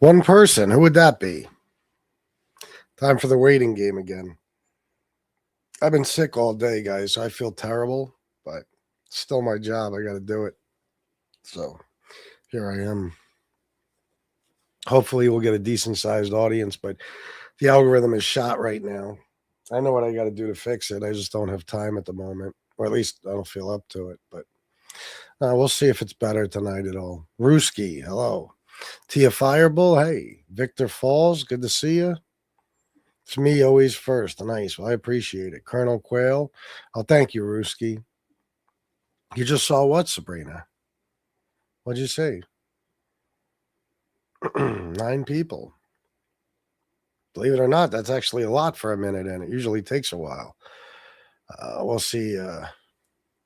One person. Who would that be? Time for the waiting game again. I've been sick all day, guys, so I feel terrible, but it's still my job. I got to do it. So here I am. Hopefully we'll get a decent-sized audience, but the algorithm is shot right now. I know what I got to do to fix it. I just don't have time at the moment, or at least I don't feel up to it, but we'll see if it's better tonight at all. Ruski, hello. Tia Fireball, hey. Victor Falls, good to see you. It's me always first. Nice. Well, I appreciate it. Colonel Quail, oh, thank you, Ruski. You just saw what, Sabrina? What'd you say? 9 people. Believe it or not, that's actually a lot for a minute, and it usually takes a while. We'll see how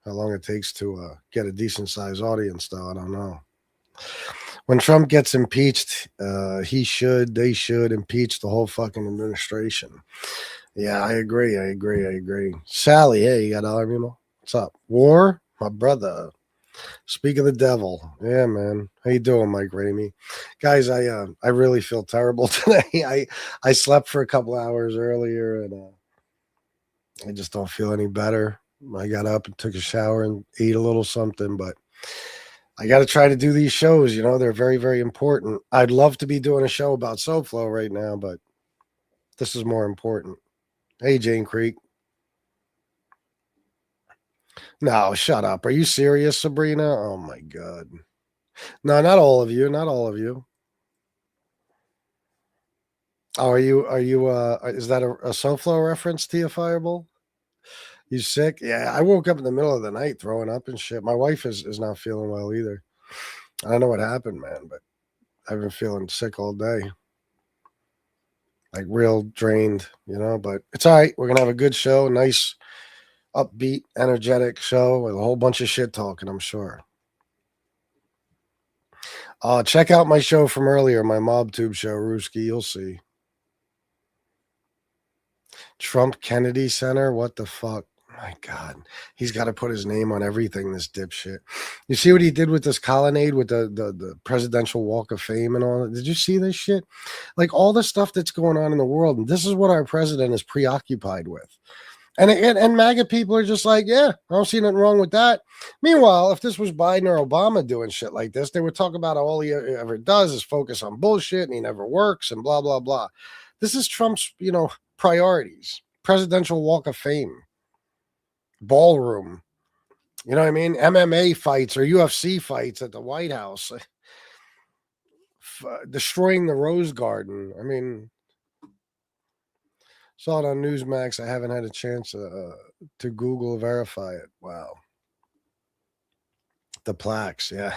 long it takes to get a decent-sized audience, though. I don't know. When Trump gets impeached, they should impeach the whole fucking administration. Yeah, I agree. Sally, hey, you got Army? What's up? War? My brother. Speak of the devil. Yeah, man. How you doing, Mike Ramey? Guys, I really feel terrible today. I slept for a couple hours earlier, and I just don't feel any better. I got up and took a shower and ate a little something, but I got to try to do these shows. You know, they're very, very important. I'd love to be doing a show about SoFlo right now, but this is more important. Hey, Jane Creek. No, shut up. Are you serious, Sabrina? Oh, my God. No, not all of you. Not all of you. Oh, are you, is that a SoFlo reference, Tia Fireball? You sick? Yeah, I woke up in the middle of the night throwing up and shit. My wife is not feeling well either. I don't know what happened, man, but I've been feeling sick all day. Like real drained, you know, but it's all right. We're going to have a good show. Nice, upbeat, energetic show with a whole bunch of shit talking, I'm sure. Check out my show from earlier, my MobTube show, Ruski. You'll see. Trump Kennedy Center? What the fuck? My God, he's got to put his name on everything, this dipshit. You see what he did with this colonnade with the Presidential Walk of Fame and all that? Did you see this shit? Like all the stuff that's going on in the world, and this is what our president is preoccupied with. And MAGA people are just like, yeah, I don't see nothing wrong with that. Meanwhile, if this was Biden or Obama doing shit like this, they would talk about how all he ever does is focus on bullshit and he never works and blah, blah, blah. This is Trump's, priorities. Presidential Walk of Fame. Ballroom. You know what I mean? MMA fights or UFC fights at the White House. Destroying the Rose Garden. I mean, saw it on Newsmax. I haven't had a chance to Google verify it. Wow. The plaques, yeah.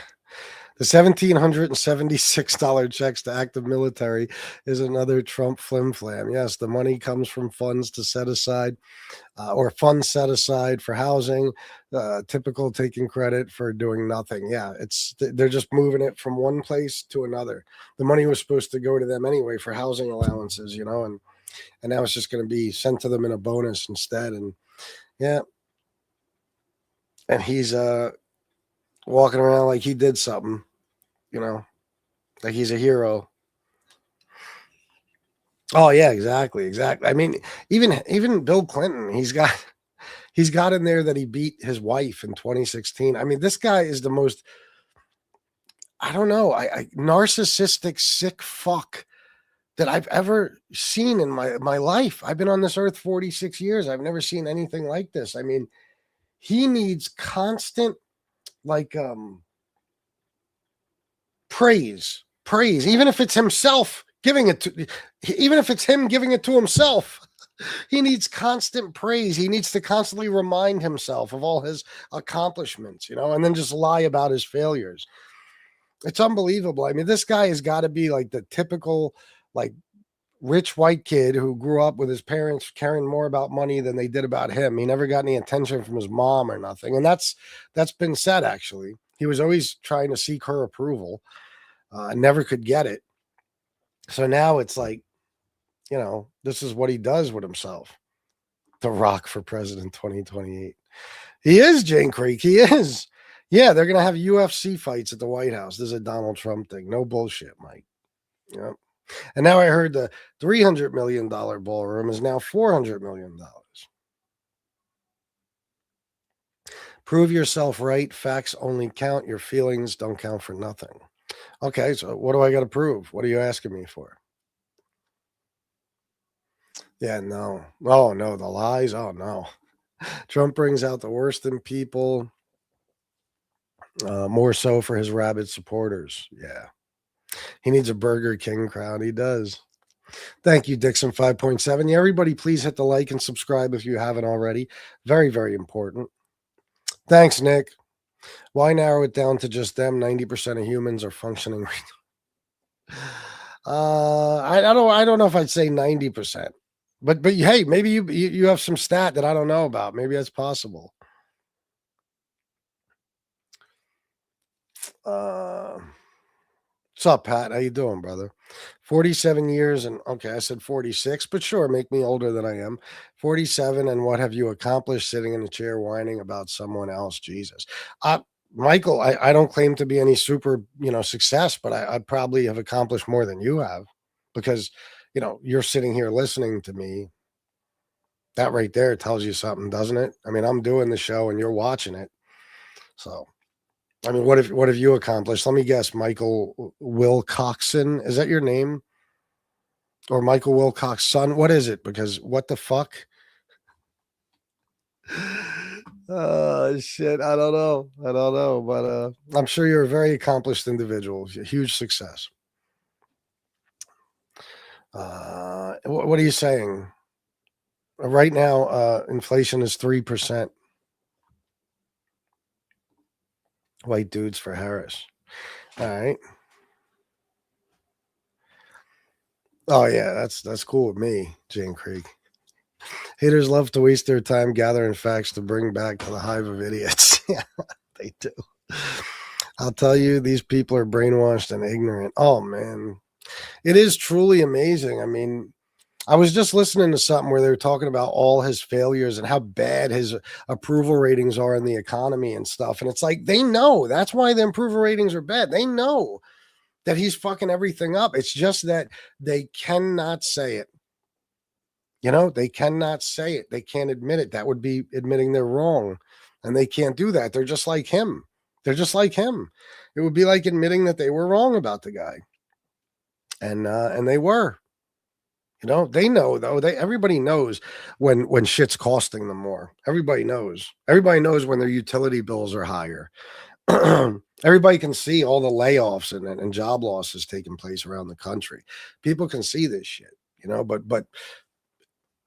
The $1,776 checks to active military is another Trump flim-flam. Yes, the money comes from funds to set aside or funds set aside for housing, typical taking credit for doing nothing. Yeah, they're just moving it from one place to another. The money was supposed to go to them anyway for housing allowances, and now it's just going to be sent to them in a bonus instead. And yeah, and he's walking around like he did something. Like he's a hero. Oh yeah, exactly. I mean, even Bill Clinton, he's got in there that he beat his wife in 2016. I mean, this guy is the most, I don't know, narcissistic sick fuck that I've ever seen in my life. I've been on this earth 46 years. I've never seen anything like this. I mean, he needs constant praise, even if it's himself giving it to, even if it's him giving it to himself. He needs constant praise. He needs to constantly remind himself of all his accomplishments, and then just lie about his failures. It's unbelievable. I mean, this guy has got to be like the typical, rich white kid who grew up with his parents caring more about money than they did about him. He never got any attention from his mom or nothing. And that's been said, actually. He was always trying to seek her approval. Never could get it. So now it's like, this is what he does with himself. The Rock for president 2028. He is, Jane Creek. He is. Yeah, they're going to have UFC fights at the White House. This is a Donald Trump thing. No bullshit, Mike. Yep. And now I heard the $300 million ballroom is now $400 million. Prove yourself right. Facts only count. Your feelings don't count for nothing. Okay, so what do I got to prove? What are you asking me for? Yeah, no. Oh, no. The lies. Oh, no. Trump brings out the worst in people, more so for his rabid supporters. Yeah. He needs a Burger King crowd. He does. Thank you, Dixon 5.7. Yeah, everybody, please hit the like and subscribe if you haven't already. Very, very important. Thanks, Nick. Why narrow it down to just them? 90% of humans are functioning. I don't know if I'd say 90%. But hey, maybe you have some stat that I don't know about. Maybe that's possible. What's up, Pat? How you doing, brother? 47 years and okay, I said 46, but sure, make me older than I am. 47, and what have you accomplished sitting in a chair whining about someone else? Jesus. Michael, I don't claim to be any super, success, but I probably have accomplished more than you have because, you're sitting here listening to me. That right there tells you something, doesn't it? I mean, I'm doing the show and you're watching it. So, I mean, what have you accomplished? Let me guess, Michael Wilcoxon. Is that your name? Or Michael Wilcox's son? What is it? Because what the fuck? Oh shit. I don't know. But I'm sure you're a very accomplished individual. A huge success. What are you saying? Right now, inflation is 3%. White dudes for Harris. All right. Oh yeah, that's cool with me, Jane Creek. Haters love to waste their time gathering facts to bring back to the hive of idiots. Yeah, they do. I'll tell you, these people are brainwashed and ignorant. Oh man, it is truly amazing. I mean, I was just listening to something where they were talking about all his failures and how bad his approval ratings are in the economy and stuff. And it's like they know that's why the approval ratings are bad. They know that he's fucking everything up. It's just that they cannot say it. They cannot say it. They can't admit it. That would be admitting they're wrong. And they can't do that. They're just like him. They're just like him. It would be like admitting that they were wrong about the guy. And they were. They know though. Everybody knows when shit's costing them more. Everybody knows. Everybody knows when their utility bills are higher. Everybody can see all the layoffs and job losses taking place around the country. People can see this shit, but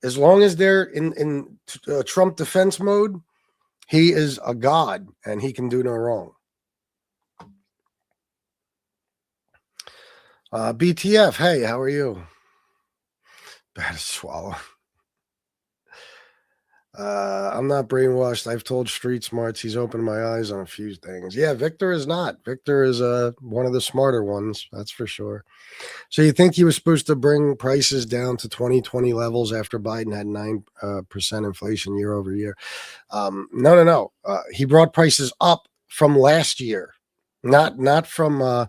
as long as they're in Trump defense mode, he is a god and he can do no wrong. BTF, hey, how are you? Bad to swallow. I'm not brainwashed. I've told street smarts he's opened my eyes on a few things. Yeah, Victor is not. Victor is one of the smarter ones, that's for sure. So you think he was supposed to bring prices down to 2020 levels after Biden had 9% inflation year over year? No. He brought prices up from last year, not from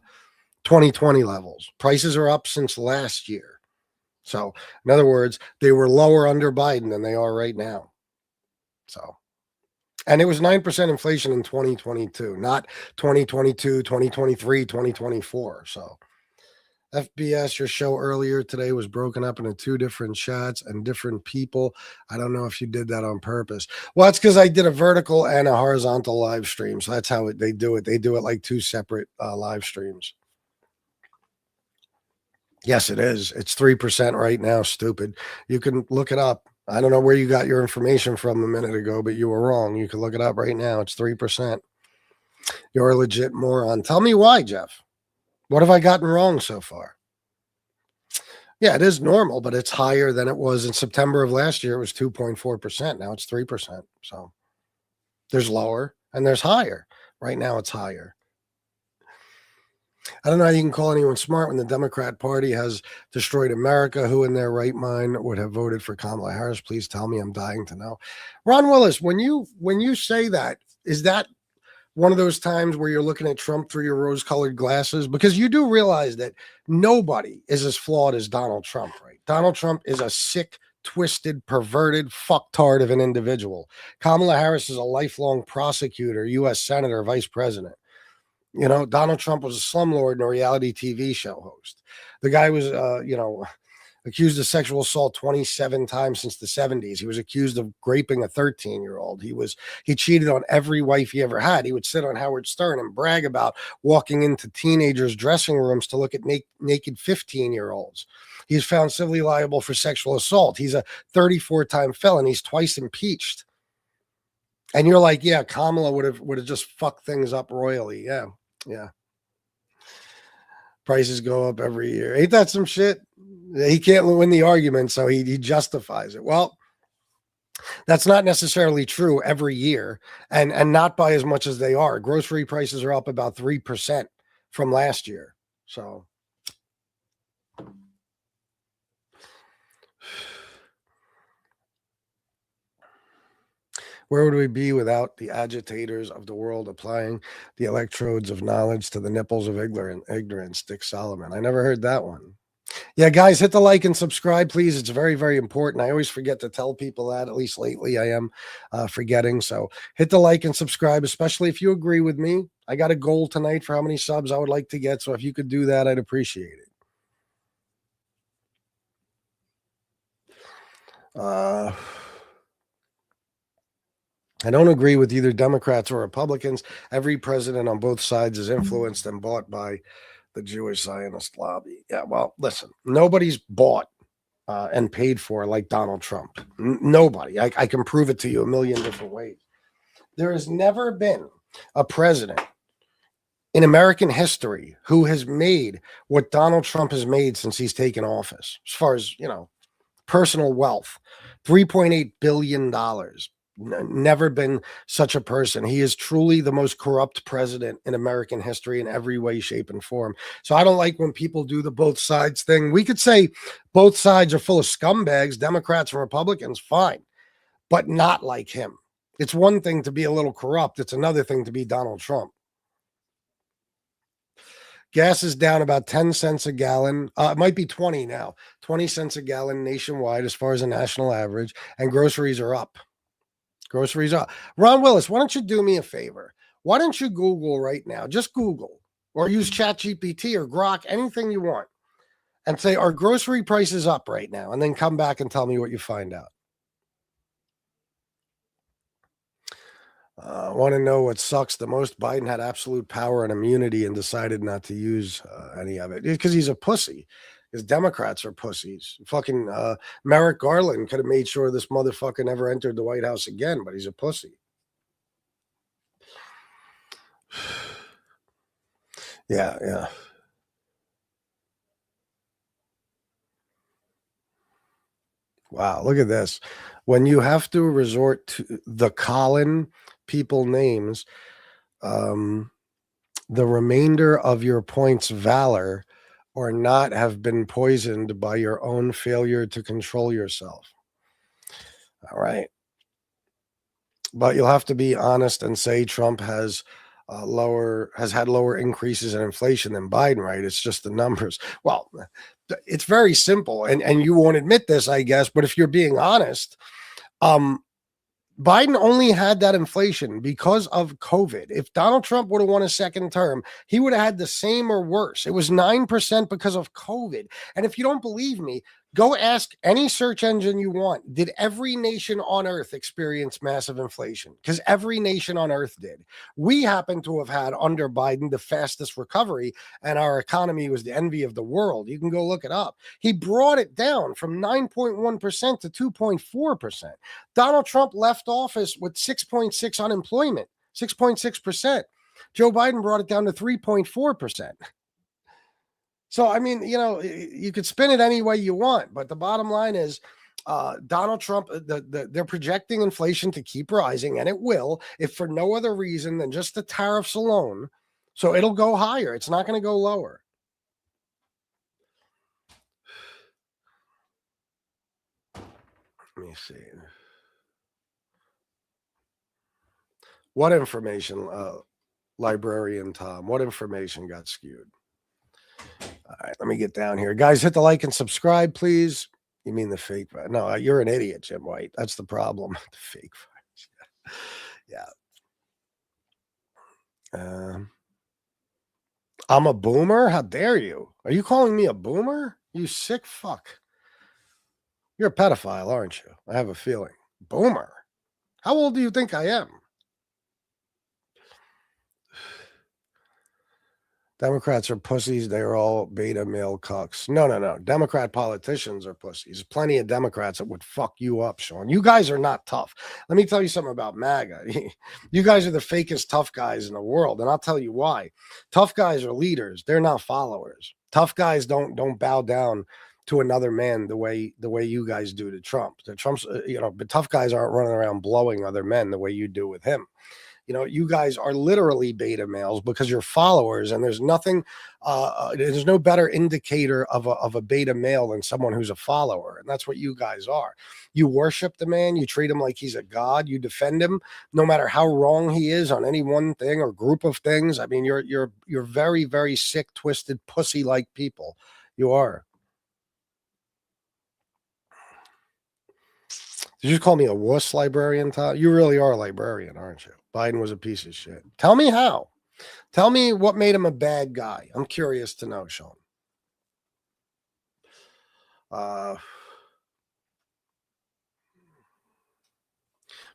2020 levels. Prices are up since last year. So, in other words, they were lower under Biden than they are right now. So, and it was 9% inflation in 2022, not 2022, 2023, 2024. So, FBS, your show earlier today was broken up into 2 different chats and different people. I don't know if you did that on purpose. Well, that's because I did a vertical and a horizontal live stream. So that's how they do it. They do it like 2 separate live streams. Yes, it is. It's 3% right now. Stupid. You can look it up. I don't know where you got your information from a minute ago, but you were wrong. You can look it up right now. It's 3%. You're a legit moron. Tell me why, Jeff. What have I gotten wrong so far? Yeah, it is normal, but it's higher than it was in September of last year. It was 2.4%. Now it's 3%. So there's lower and there's higher. Right now it's higher. I don't know how you can call anyone smart when the Democrat Party has destroyed America. Who in their right mind would have voted for Kamala Harris? Please tell me. I'm dying to know. Ron Willis, when you say that, is that one of those times where you're looking at Trump through your rose-colored glasses? Because you do realize that nobody is as flawed as Donald Trump, right? Donald Trump is a sick, twisted, perverted fucktard of an individual. Kamala Harris is a lifelong prosecutor, U.S. senator, vice president. You know, Donald Trump was a slumlord and a reality TV show host. The guy was, accused of sexual assault 27 times since the 70s. He was accused of raping a 13-year-old. He cheated on every wife he ever had. He would sit on Howard Stern and brag about walking into teenagers' dressing rooms to look at naked 15-year-olds. He's found civilly liable for sexual assault. He's a 34-time felon. He's twice impeached. And you're like, yeah, Kamala would have just fucked things up royally. Yeah. Yeah. Prices go up every year. Ain't that some shit? He can't win the argument, so he justifies it. Well, that's not necessarily true every year, and not by as much as they are. Grocery prices are up about 3% from last year. So where would we be without the agitators of the world applying the electrodes of knowledge to the nipples of ignorance? Dick Solomon. I never heard that one. Yeah, guys, hit the like and subscribe, please. It's very, very important. I always forget to tell people that. At least lately I am forgetting. So hit the like and subscribe, especially if you agree with me. I got a goal tonight for how many subs I would like to get. So if you could do that, I'd appreciate it. I don't agree with either Democrats or Republicans. Every president on both sides is influenced and bought by the Jewish Zionist lobby. Yeah, well, listen, nobody's bought and paid for like Donald Trump. Nobody. I can prove it to you a million different ways. There has never been a president in American history who has made what Donald Trump has made since he's taken office, as far as, personal wealth, $3.8 billion. Never been such a person. He is truly the most corrupt president in American history in every way, shape, and form. So I don't like when people do the both sides thing. We could say both sides are full of scumbags, Democrats and Republicans, fine, but not like him. It's one thing to be a little corrupt. It's another thing to be Donald Trump. Gas is down about 10 cents a gallon. It might be 20 now, 20 cents a gallon nationwide as far as a national average, and groceries are up. Groceries up. Ron Willis, why don't you do me a favor? Why don't you Google right now? Just Google or use ChatGPT or Grok, anything you want, and say, are grocery prices up right now? And then come back and tell me what you find out. I want to know what sucks the most. Biden had absolute power and immunity and decided not to use any of it because he's a pussy. Because Democrats are pussies. Fucking Merrick Garland could have made sure this motherfucker never entered the White House again, but he's a pussy. Yeah. Wow, look at this. When you have to resort to the Colin people names, the remainder of your points valor or not have been poisoned by your own failure to control yourself. All right. But you'll have to be honest and say Trump has had lower increases in inflation than Biden, right? It's just the numbers. Well, it's very simple. And you won't admit this, I guess, but if you're being honest, Biden only had that inflation because of COVID. If Donald Trump would have won a second term, he would have had the same or worse. It was 9% because of COVID. And if you don't believe me, go ask any search engine you want. Did every nation on earth experience massive inflation? Because every nation on earth did. We happen to have had under Biden the fastest recovery, and our economy was the envy of the world. You can go look it up. He brought it down from 9.1% to 2.4%. Donald Trump left office with 6.6 unemployment, 6.6%. Joe Biden brought it down to 3.4%. So, I mean, you could spin it any way you want, but the bottom line is Donald Trump, they're projecting inflation to keep rising, and it will, if for no other reason than just the tariffs alone. So it'll go higher. It's not going to go lower. Let me see. What information? Librarian Tom. What information got skewed? All right, let me get down here. Guys, hit the like and subscribe, please. You mean the fake? No, you're an idiot, Jim White. That's the problem. The fake. Yeah. I'm a boomer? How dare you? Are you calling me a boomer? You sick fuck. You're a pedophile, aren't you? I have a feeling. Boomer? How old do you think I am? Democrats are pussies. They are all beta male cucks. No. Democrat politicians are pussies. Plenty of Democrats that would fuck you up, Sean. You guys are not tough. Let me tell you something about MAGA. You guys are the fakest tough guys in the world, and I'll tell you why. Tough guys are leaders. They're not followers. Tough guys don't bow down to another man the way you guys do to Trump. Trump's, but tough guys aren't running around blowing other men the way you do with him. You guys are literally beta males because you're followers, and there's nothing, there's no better indicator of a beta male than someone who's a follower. And that's what you guys are. You worship the man. You treat him like he's a god. You defend him no matter how wrong he is on any one thing or group of things. I mean, you're very, very sick, twisted, pussy-like people. You are. Did you call me a wuss librarian, Todd? You really are a librarian, aren't you? Biden was a piece of shit. Tell me how. Tell me what made him a bad guy. I'm curious to know, Sean.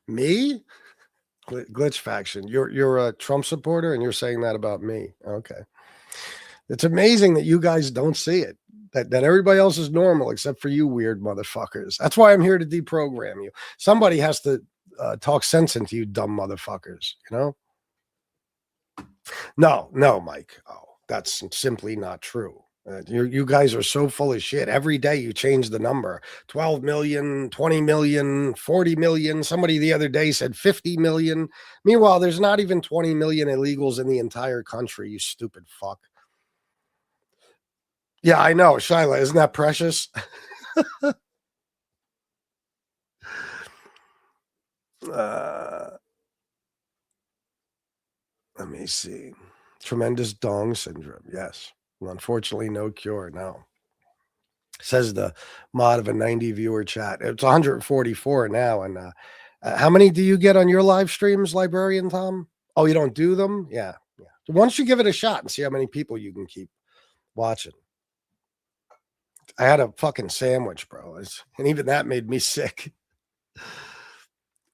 Me? Glitch faction. You're a Trump supporter, and you're saying that about me. Okay. It's amazing that you guys don't see it. That everybody else is normal except for you weird motherfuckers. That's why I'm here to deprogram you. Somebody has to talk sense into you dumb motherfuckers, No, Mike. Oh, that's simply not true. You guys are so full of shit. Every day you change the number. 12 million, 20 million, 40 million. Somebody the other day said 50 million. Meanwhile, there's not even 20 million illegals in the entire country, you stupid fuck. Yeah, I know, Shyla. Isn't that precious? Let me see. Tremendous dong syndrome. Yes. Well, unfortunately, no cure. No. Says the mod of a 90 viewer chat. It's 144 now. And how many do you get on your live streams, Librarian Tom? Oh, you don't do them? Yeah. Once you give it a shot and see how many people you can keep watching. I had a fucking sandwich, bro. And even that made me sick.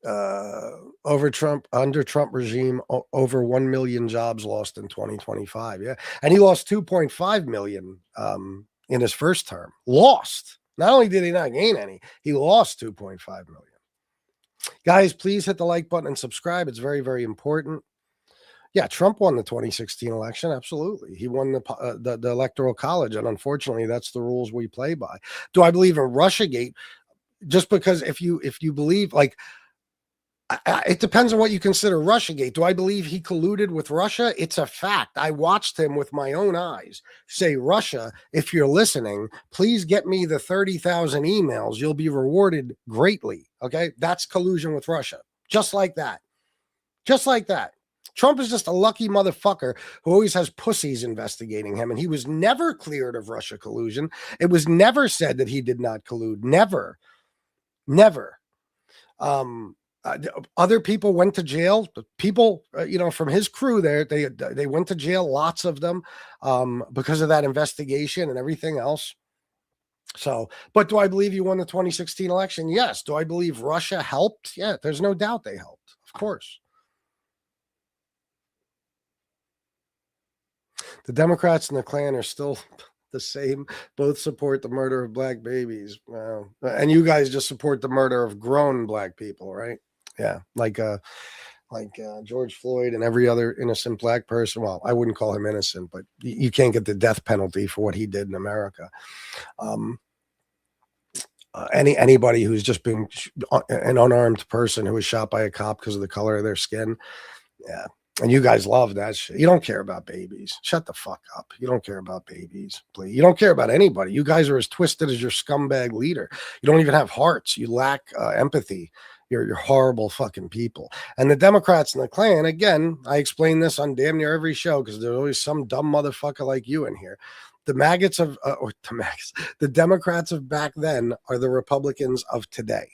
Under Trump regime, over 1 million jobs lost in 2025. Yeah. And he lost 2.5 million in his first term. Lost. Not only did he not gain any, he lost 2.5 million. Guys, please hit the like button and subscribe. It's very, very important. Yeah, Trump won the 2016 election. Absolutely. He won the Electoral College. And unfortunately, that's the rules we play by. Do I believe in Russiagate? Just because if you believe, like, it depends on what you consider Russiagate. Do I believe he colluded with Russia? It's a fact. I watched him with my own eyes say, Russia, if you're listening, please get me the 30,000 emails. You'll be rewarded greatly. Okay. That's collusion with Russia. Just like that. Just like that. Trump is just a lucky motherfucker who always has pussies investigating him. And he was never cleared of Russia collusion. It was never said that he did not collude. Never. Other people went to jail. People, from his crew there, they went to jail. Lots of them because of that investigation and everything else. So, but do I believe you won the 2016 election? Yes. Do I believe Russia helped? Yeah, there's no doubt they helped. Of course. The Democrats and the Klan are still the same. Both support the murder of black babies. Wow. And you guys just support the murder of grown black people, right? Yeah. Like George Floyd and every other innocent black person. Well, I wouldn't call him innocent, but you can't get the death penalty for what he did in America. Anybody who's just been an unarmed person who was shot by a cop because of the color of their skin. Yeah. And you guys love that shit. You don't care about babies. Shut the fuck up. You don't care about babies, please. You don't care about anybody. You guys are as twisted as your scumbag leader. You don't even have hearts. You lack empathy. You're horrible fucking people. And the Democrats and the Klan, again, I explain this on damn near every show because there's always some dumb motherfucker like you in here. The maggots of, the Democrats of back then are the Republicans of today.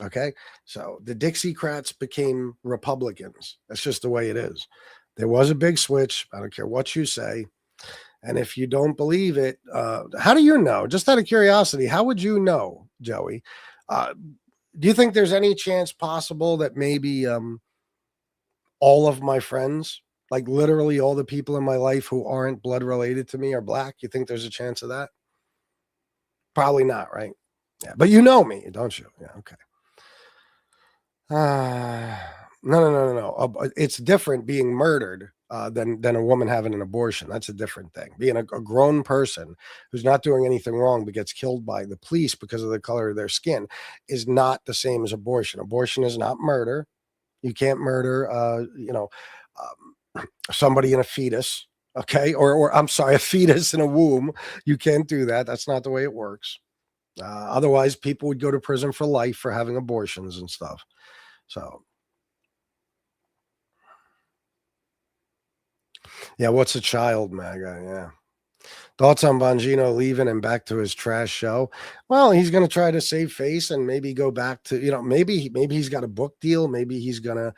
Okay, so the Dixiecrats became Republicans. That's just the way it is. There was a big switch. I don't care what you say. And if you don't believe it, how do you know? Just out of curiosity, how would you know, Joey? Do you think there's any chance possible that maybe all of my friends, like literally all the people in my life who aren't blood related to me, are black? You think there's a chance of that? Probably not, right? Yeah, but you know me, don't you? Yeah, okay. No. It's different being murdered than a woman having an abortion. That's a different thing. Being a grown person who's not doing anything wrong but gets killed by the police because of the color of their skin is not the same as abortion. Abortion is not murder. You can't murder, somebody in a fetus. Okay, or I'm sorry, a fetus in a womb. You can't do that. That's not the way it works. Otherwise, people would go to prison for life for having abortions and stuff. So, yeah, what's a child, MAGA? Yeah. Thoughts on Bongino leaving and back to his trash show? Well, he's going to try to save face and maybe go back to, maybe he's got a book deal. Maybe he's going to,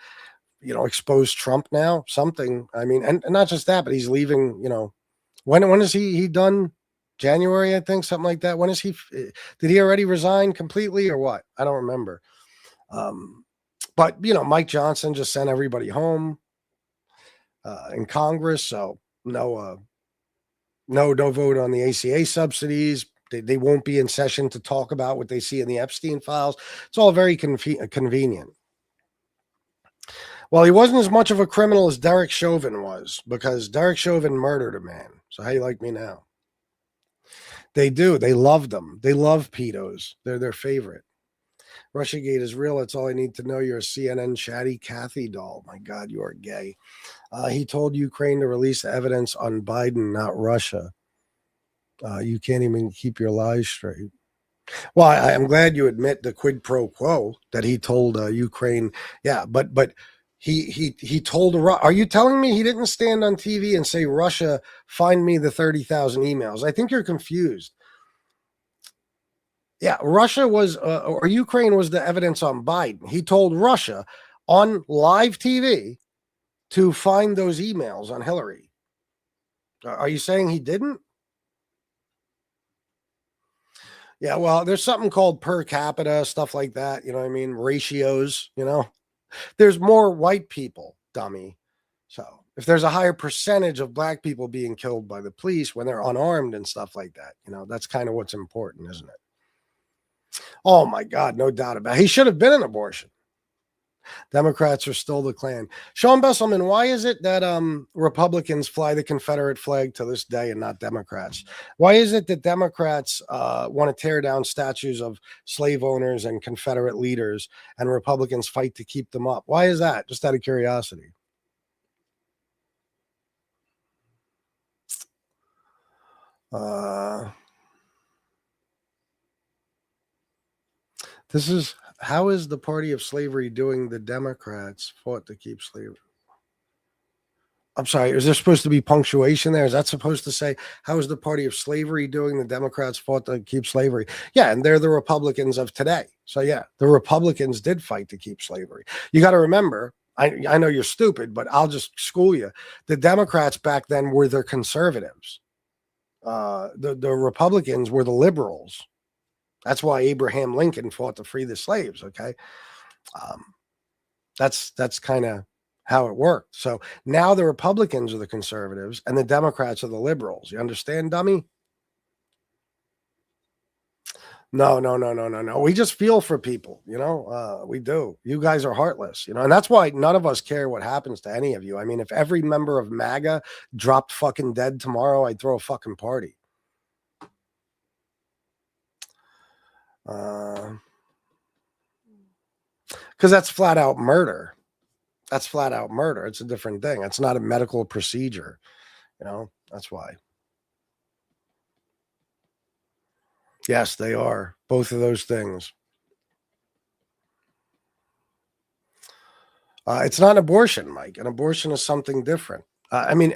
expose Trump now, something. I mean, and not just that, but he's leaving, when is he done? January, I think, something like that. When is he, did he already resign completely or what? I don't remember. But, Mike Johnson just sent everybody home in Congress. So no vote on the ACA subsidies. They won't be in session to talk about what they see in the Epstein files. It's all very convenient. Well, he wasn't as much of a criminal as Derek Chauvin was because Derek Chauvin murdered a man. So how you like me now? They do. They love them. They love pedos. They're their favorite. Russiagate is real. That's all I need to know. You're a CNN chatty Kathy doll. My God, you are gay. He told Ukraine to release evidence on Biden, not Russia. You can't even keep your lies straight. Well, I'm glad you admit the quid pro quo that he told Ukraine. Yeah, but he told. Are you telling me he didn't stand on TV and say, Russia, find me the 30,000 emails? I think you're confused. Yeah, Russia was, or Ukraine was the evidence on Biden. He told Russia on live TV to find those emails on Hillary. Are you saying he didn't? Yeah, well, there's something called per capita, stuff like that. You know what I mean? Ratios, There's more white people, dummy. So if there's a higher percentage of black people being killed by the police when they're unarmed and stuff like that, that's kind of what's important, isn't it? Oh my God, no doubt about it. He should have been an abortion. Democrats are still the Klan. Sean Besselman, why is it that Republicans fly the Confederate flag to this day and not Democrats? Why is it that Democrats want to tear down statues of slave owners and Confederate leaders and Republicans fight to keep them up? Why is that? Just out of curiosity. How is the party of slavery doing the Democrats fought to keep slavery? I'm sorry, is there supposed to be punctuation there? Is that supposed to say, how is the party of slavery doing the Democrats fought to keep slavery? Yeah, and they're the Republicans of today. So yeah, the Republicans did fight to keep slavery. You got to remember, I know you're stupid, but I'll just school you. The Democrats back then were the conservatives. The Republicans were the liberals. That's why Abraham Lincoln fought to free the slaves. Okay, that's kind of how it worked. So now the Republicans are the conservatives and the Democrats are the liberals. You understand, dummy? No. We just feel for people, we do. You guys are heartless, and that's why none of us care what happens to any of you. I mean, if every member of MAGA dropped fucking dead tomorrow, I'd throw a fucking party. Because that's flat out murder. That's flat out murder. It's a different thing. It's not a medical procedure. That's why. Yes, they are. Both of those things. It's not an abortion, Mike. An abortion is something different. I mean,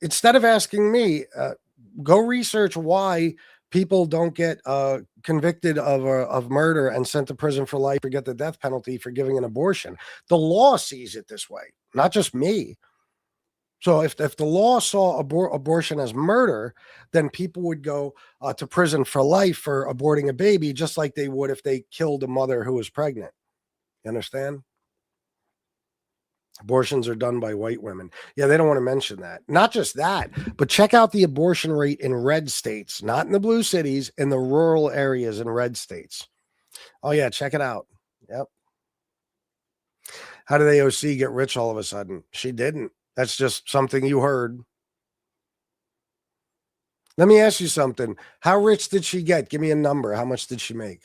instead of asking me, go research why people don't get convicted of murder and sent to prison for life or get the death penalty for giving an abortion. The law sees it this way, not just me. So if the law saw abortion as murder, then people would go to prison for life for aborting a baby, just like they would if they killed a mother who was pregnant. You understand? Abortions are done by white women. Yeah, they don't want to mention that. Not just that, but check out the abortion rate in red states, not in the blue cities, in the rural areas in red states. Oh, yeah, check it out. Yep. How did AOC get rich all of a sudden? She didn't. That's just something you heard. Let me ask you something. How rich did she get? Give me a number. How much did she make?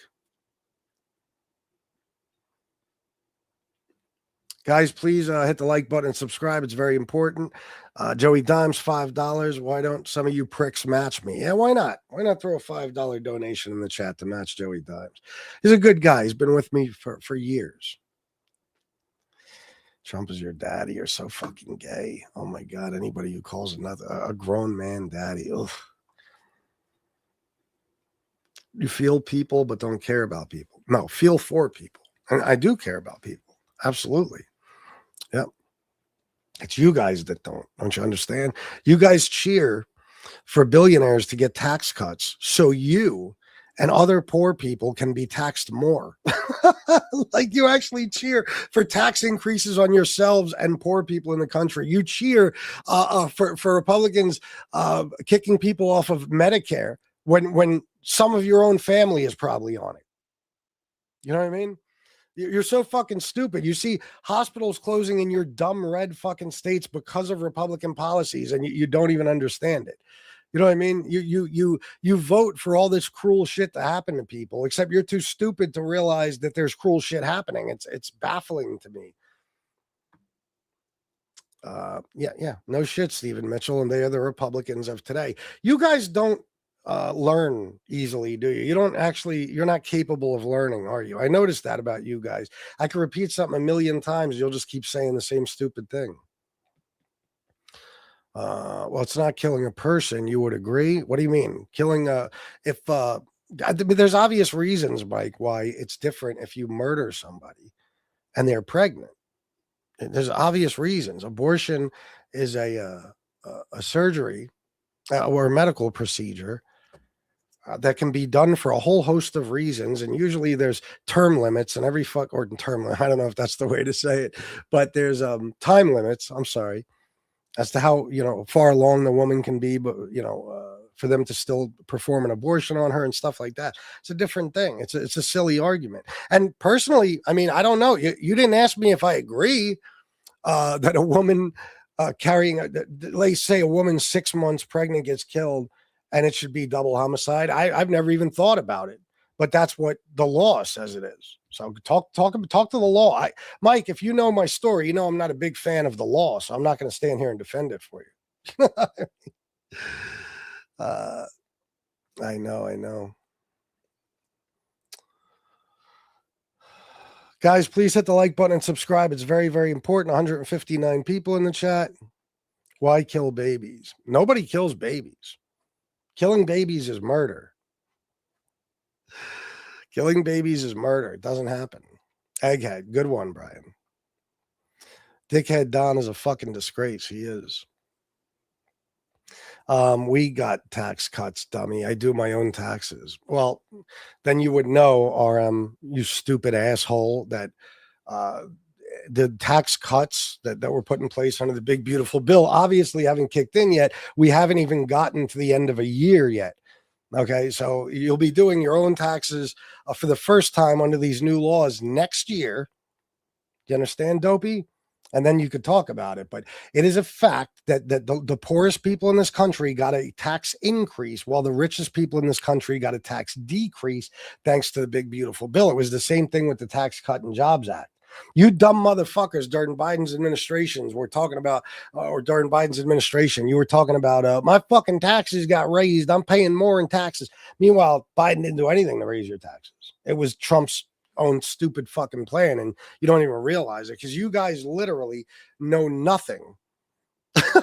Guys, please hit the like button and subscribe. It's very important. Joey Dimes, $5. Why don't some of you pricks match me? Yeah, why not? Why not throw a $5 donation in the chat to match Joey Dimes? He's a good guy. He's been with me for years. Trump is your daddy. You're so fucking gay. Oh my God. Anybody who calls another a grown man daddy. Ugh. You feel people, but don't care about people. No, feel for people. And I do care about people. Absolutely. Yep. It's you guys that don't you understand? You guys cheer for billionaires to get tax cuts so you and other poor people can be taxed more. Like you actually cheer for tax increases on yourselves and poor people in the country. You cheer for Republicans kicking people off of Medicare when some of your own family is probably on it. You know what I mean? You're so fucking stupid. You see hospitals closing in your dumb red fucking states because of Republican policies, and you don't even understand it. You know what I mean? You vote for all this cruel shit to happen to people, except you're too stupid to realize that there's cruel shit happening. It's baffling to me. Yeah. No shit, Stephen Mitchell, and they are the Republicans of today. You guys don't learn easily, do you? You're not capable of learning, are you? I noticed that about you guys. I can repeat something a million times. You'll just keep saying the same stupid thing. Well, it's not killing a person. You would agree? What do you mean? Killing there's obvious reasons, Mike, why it's different if you murder somebody and they're pregnant. There's obvious reasons. Abortion is a surgery or a medical procedure that can be done for a whole host of reasons, and usually there's term limits and I don't know if that's the way to say it, but there's time limits. I'm sorry, as to how far along the woman can be, but for them to still perform an abortion on her and stuff like that. It's a different thing. It's a silly argument. And personally, I mean, I don't know. You didn't ask me if I agree that a woman carrying, let's say a woman 6 months pregnant gets killed and it should be double homicide. I've never even thought about it, but that's what the law says it is. So talk to the law. Mike, if you know my story, I'm not a big fan of the law, so I'm not going to stand here and defend it for you. I know. Guys, please hit the like button and subscribe. It's very, very important. 159 people in the chat. Why kill babies? Nobody kills babies. Killing babies is murder. Killing babies is murder. It doesn't happen. Egghead. Good one, Brian. Dickhead Don is a fucking disgrace. He is. We got tax cuts, dummy. I do my own taxes. Well, then you would know, RM, you stupid asshole, that the tax cuts that were put in place under the big, beautiful bill obviously haven't kicked in yet. We haven't even gotten to the end of a year yet. Okay, so you'll be doing your own taxes for the first time under these new laws next year. Do you understand, Dopey? And then you could talk about it. But it is a fact that the poorest people in this country got a tax increase while the richest people in this country got a tax decrease thanks to the big, beautiful bill. It was the same thing with the Tax Cut and Jobs Act. You dumb motherfuckers during Biden's administrations were talking about, or during Biden's administration, you were talking about, my fucking taxes got raised. I'm paying more in taxes. Meanwhile, Biden didn't do anything to raise your taxes. It was Trump's own stupid fucking plan, and you don't even realize it because you guys literally know nothing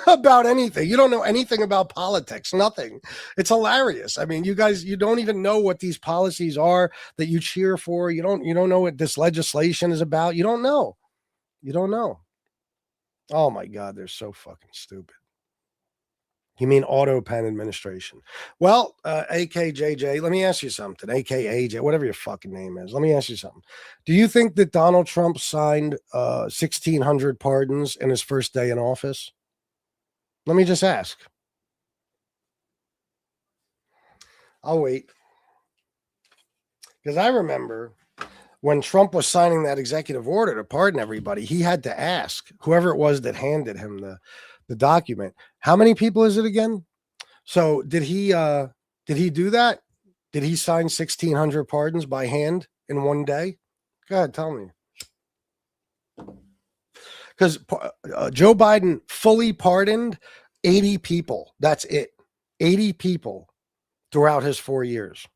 about anything. You don't know anything about politics, nothing. It's hilarious. I mean, you guys, you don't even know what these policies are that you cheer for. You don't know what this legislation is about. You don't know. You don't know. Oh my God, they're so fucking stupid. You mean auto pen administration? Well, AKJJ, let me ask you something. AKAJ, whatever your fucking name is. Let me ask you something. Do you think that Donald Trump signed 1,600 pardons in his first day in office? Let me just ask. I'll wait. Because I remember when Trump was signing that executive order to pardon everybody, he had to ask whoever it was that handed him the document, how many people is it again? So did he do that? Did he sign 1,600 pardons by hand in one day? Go ahead, tell me. Because Joe Biden fully pardoned 80 people. That's it. 80 people throughout his 4 years.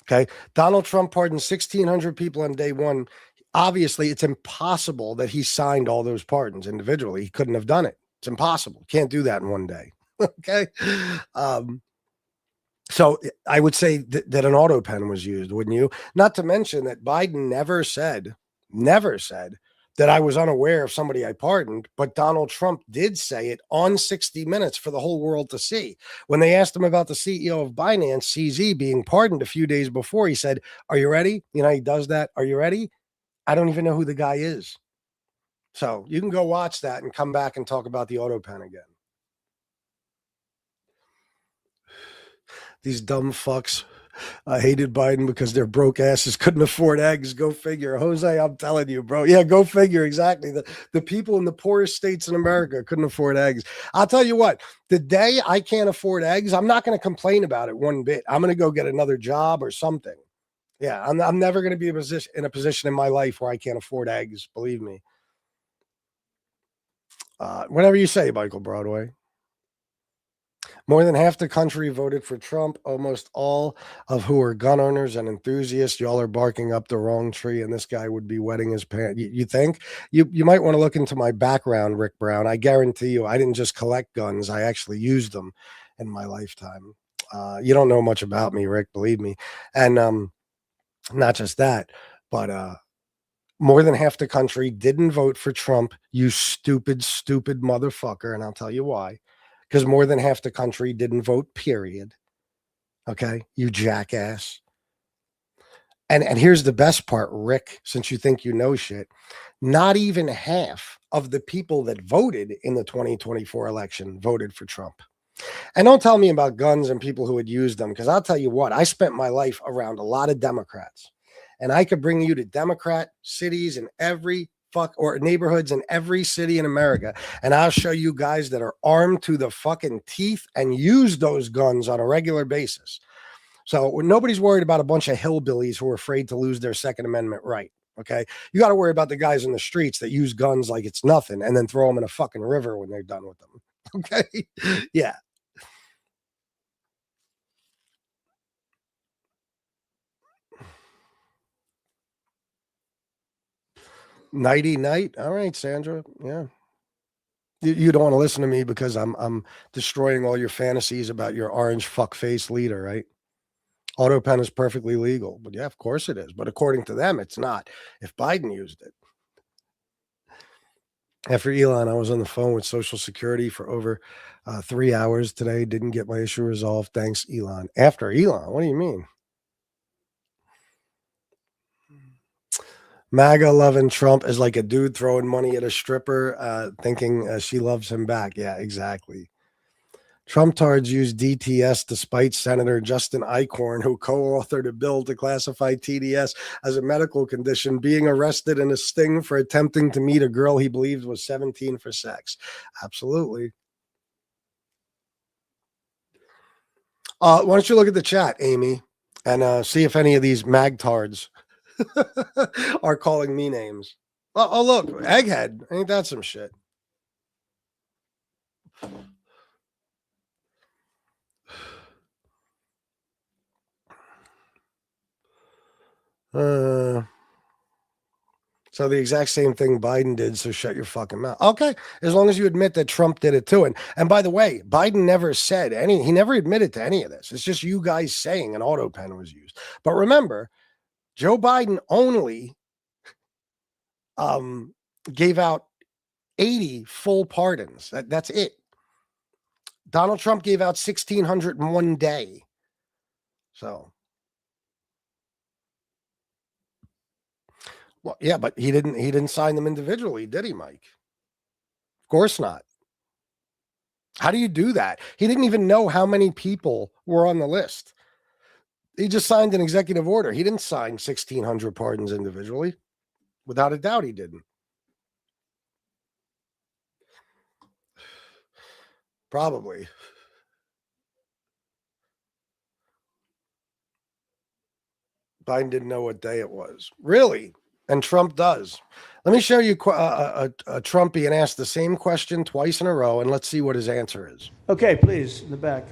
Okay. Donald Trump pardoned 1,600 people on day one. Obviously, it's impossible that he signed all those pardons individually. He couldn't have done it. It's impossible. Can't do that in one day. Okay. So I would say that an auto pen was used, wouldn't you? Not to mention that Biden never said that I was unaware of somebody I pardoned, but Donald Trump did say it on 60 Minutes for the whole world to see. When they asked him about the CEO of Binance, CZ, being pardoned a few days before, he said, "Are you ready?" You know, he does that. "Are you ready?" I don't even know who the guy is. So you can go watch that and come back and talk about the auto pen again. These dumb fucks hated Biden because their broke asses couldn't afford eggs. Go figure. Jose, I'm telling you, bro. Yeah, go figure. Exactly. The people in the poorest states in America couldn't afford eggs. I'll tell you what, the day I can't afford eggs, I'm not going to complain about it one bit. I'm going to go get another job or something. Yeah, I'm never going to be in a position in my life where I can't afford eggs. Believe me. Whatever you say, Michael Broadway. More than half the country voted for Trump, almost all of who are gun owners and enthusiasts. Y'all are barking up the wrong tree, and this guy would be wetting his pants. You think? You might want to look into my background, Rick Brown. I guarantee you, I didn't just collect guns. I actually used them in my lifetime. You don't know much about me, Rick, believe me. And not just that, but more than half the country didn't vote for Trump, you stupid, stupid motherfucker. And I'll tell you why. Because more than half the country didn't vote, period. Okay, you jackass. And here's the best part, Rick, since you think you know shit. Not even half of the people that voted in the 2024 election voted for Trump. And don't tell me about guns and people who would use them, because I'll tell you what, I spent my life around a lot of Democrats. And I could bring you to Democrat cities in every or neighborhoods in every city in America. And I'll show you guys that are armed to the fucking teeth and use those guns on a regular basis. So nobody's worried about a bunch of hillbillies who are afraid to lose their Second Amendment right. Okay. You got to worry about the guys in the streets that use guns like it's nothing and then throw them in a fucking river when they're done with them. Okay. Yeah. Nighty night. All right, Sandra. Yeah. You don't want to listen to me because I'm destroying all your fantasies about your orange fuckface leader, right? Auto pen is perfectly legal, but yeah, of course it is. But according to them, it's not. If Biden used it, after Elon, I was on the phone with Social Security for over 3 hours today. Didn't get my issue resolved. Thanks, Elon. After Elon, what do you mean? MAGA loving Trump is like a dude throwing money at a stripper, thinking she loves him back. Yeah, exactly. Trump tards use DTS despite Senator Justin Eichhorn, who co-authored a bill to classify TDS as a medical condition, being arrested in a sting for attempting to meet a girl he believed was 17 for sex. Absolutely. Why don't you look at the chat, Amy, and see if any of these magtards are calling me names. Oh, look, Egghead. Ain't that some shit? So the exact same thing Biden did, so shut your fucking mouth. Okay, as long as you admit that Trump did it too. And by the way, Biden never said he never admitted to any of this. It's just you guys saying an auto pen was used. But remember, Joe Biden only gave out 80 full pardons. That's it. Donald Trump gave out 1,600 in one day. So, well, yeah, but he didn't sign them individually, did he, Mike? Of course not. How do you do that? He didn't even know how many people were on the list. He just signed an executive order. He didn't sign 1,600 pardons individually. Without a doubt, he didn't. Probably. Biden didn't know what day it was. Really? And Trump does. Let me show you a Trump being asked the same question twice in a row, and let's see what his answer is. Okay, please, in the back.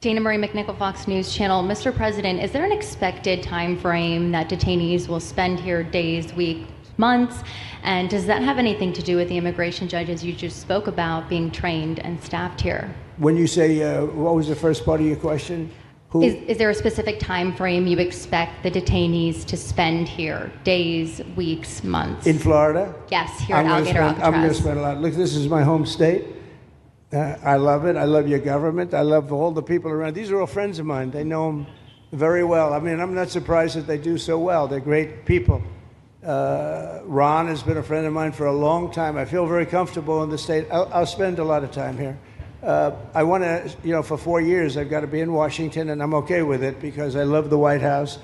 Dana Marie McNichol, Fox News Channel. Mr. President, is there an expected time frame that detainees will spend here, days, weeks, months? And does that have anything to do with the immigration judges you just spoke about being trained and staffed here? When you say, what was the first part of your question? Is there a specific time frame you expect the detainees to spend here? Days, weeks, months? In Florida? Yes, here at Alligator Alcatraz. I'm going to spend a lot. Look, this is my home state. I love it. I love your government. I love all the people around. These are all friends of mine. They know them very well. I mean, I'm not surprised that they do so well. They're great people. Ron has been a friend of mine for a long time. I feel very comfortable in the state. I'll spend a lot of time here. I want to, for 4 years, I've got to be in Washington, and I'm okay with it because I love the White House.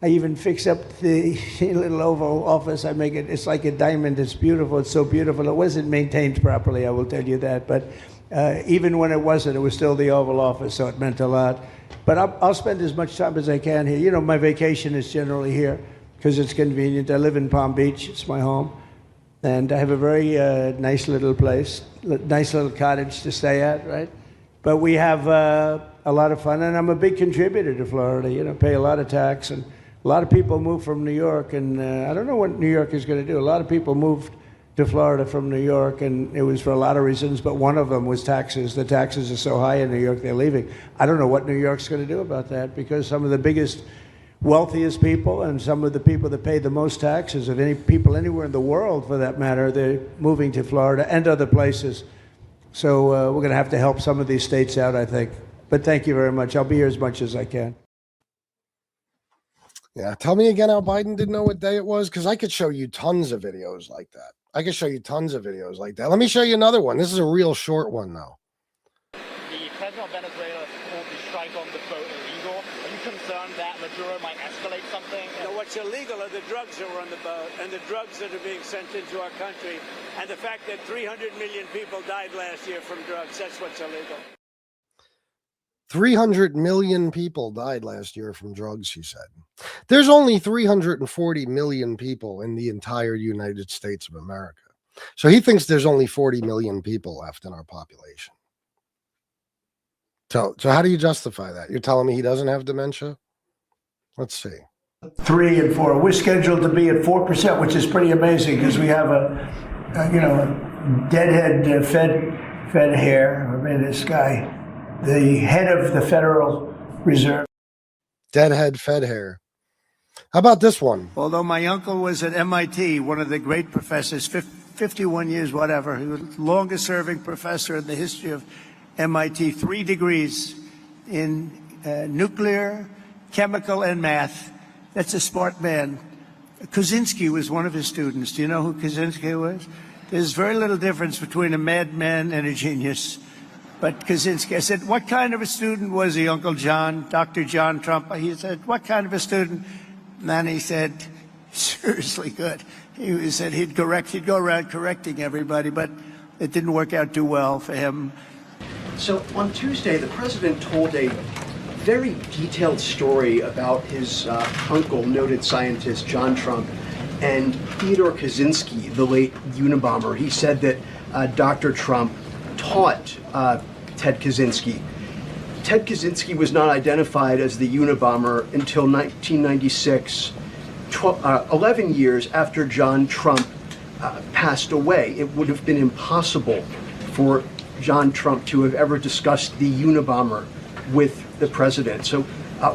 I even fix up the little Oval Office. I make it, it's like a diamond. It's beautiful. It's so beautiful. It wasn't maintained properly, I will tell you that. But even when it wasn't, it was still the Oval Office, so it meant a lot. But I'll spend as much time as I can here. You know, my vacation is generally here because it's convenient. I live in Palm Beach. It's my home. And I have a very nice little place, nice little cottage to stay at, right? But we have a lot of fun, and I'm a big contributor to Florida, pay a lot of tax. And a lot of people move from New York, and I don't know what New York is going to do. A lot of people moved to Florida from New York, and it was for a lot of reasons, but one of them was taxes. The taxes are so high in New York, they're leaving. I don't know what New York's going to do about that, because some of the biggest, wealthiest people and some of the people that pay the most taxes of any people anywhere in the world, for that matter, they're moving to Florida and other places. So we're going to have to help some of these states out, I think. But thank you very much. I'll be here as much as I can. Yeah, tell me again how Biden didn't know what day it was, because I could show you tons of videos like that. I could show you tons of videos like that. Let me show you another one. This is a real short one, though. The president of Venezuela called the strike on the boat illegal. Are you concerned that Maduro might escalate something? No, what's illegal are the drugs that were on the boat and the drugs that are being sent into our country, and the fact that 300 million people died last year from drugs. That's what's illegal. 300 million people died last year from drugs, he said. There's only 340 million people in the entire United States of America. So he thinks there's only 40 million people left in our population. So how do you justify that? You're telling me he doesn't have dementia? Let's see. 3 and 4. We're scheduled to be at 4%, which is pretty amazing because we have a deadhead Fed hair. I mean, this guy, the head of the Federal Reserve. Deadhead Fed hair. How about this one? Although my uncle was at MIT, one of the great professors, 51 years, whatever. He was the longest serving professor in the history of MIT, 3 degrees in nuclear, chemical, and math. That's a smart man. Kaczynski was one of his students. Do you know who Kaczynski was? There's very little difference between a madman and a genius. But Kaczynski, I said, what kind of a student was he, Uncle John, Dr. John Trump? He said, what kind of a student? And then he said, seriously good. He said he'd go around correcting everybody, but it didn't work out too well for him. So on Tuesday, the president told a very detailed story about his uncle, noted scientist John Trump, and Theodore Kaczynski, the late Unabomber. He said that Dr. Trump taught Ted Kaczynski. Ted Kaczynski was not identified as the Unabomber until 1996, 11 years after John Trump passed away. It would have been impossible for John Trump to have ever discussed the Unabomber with the president. So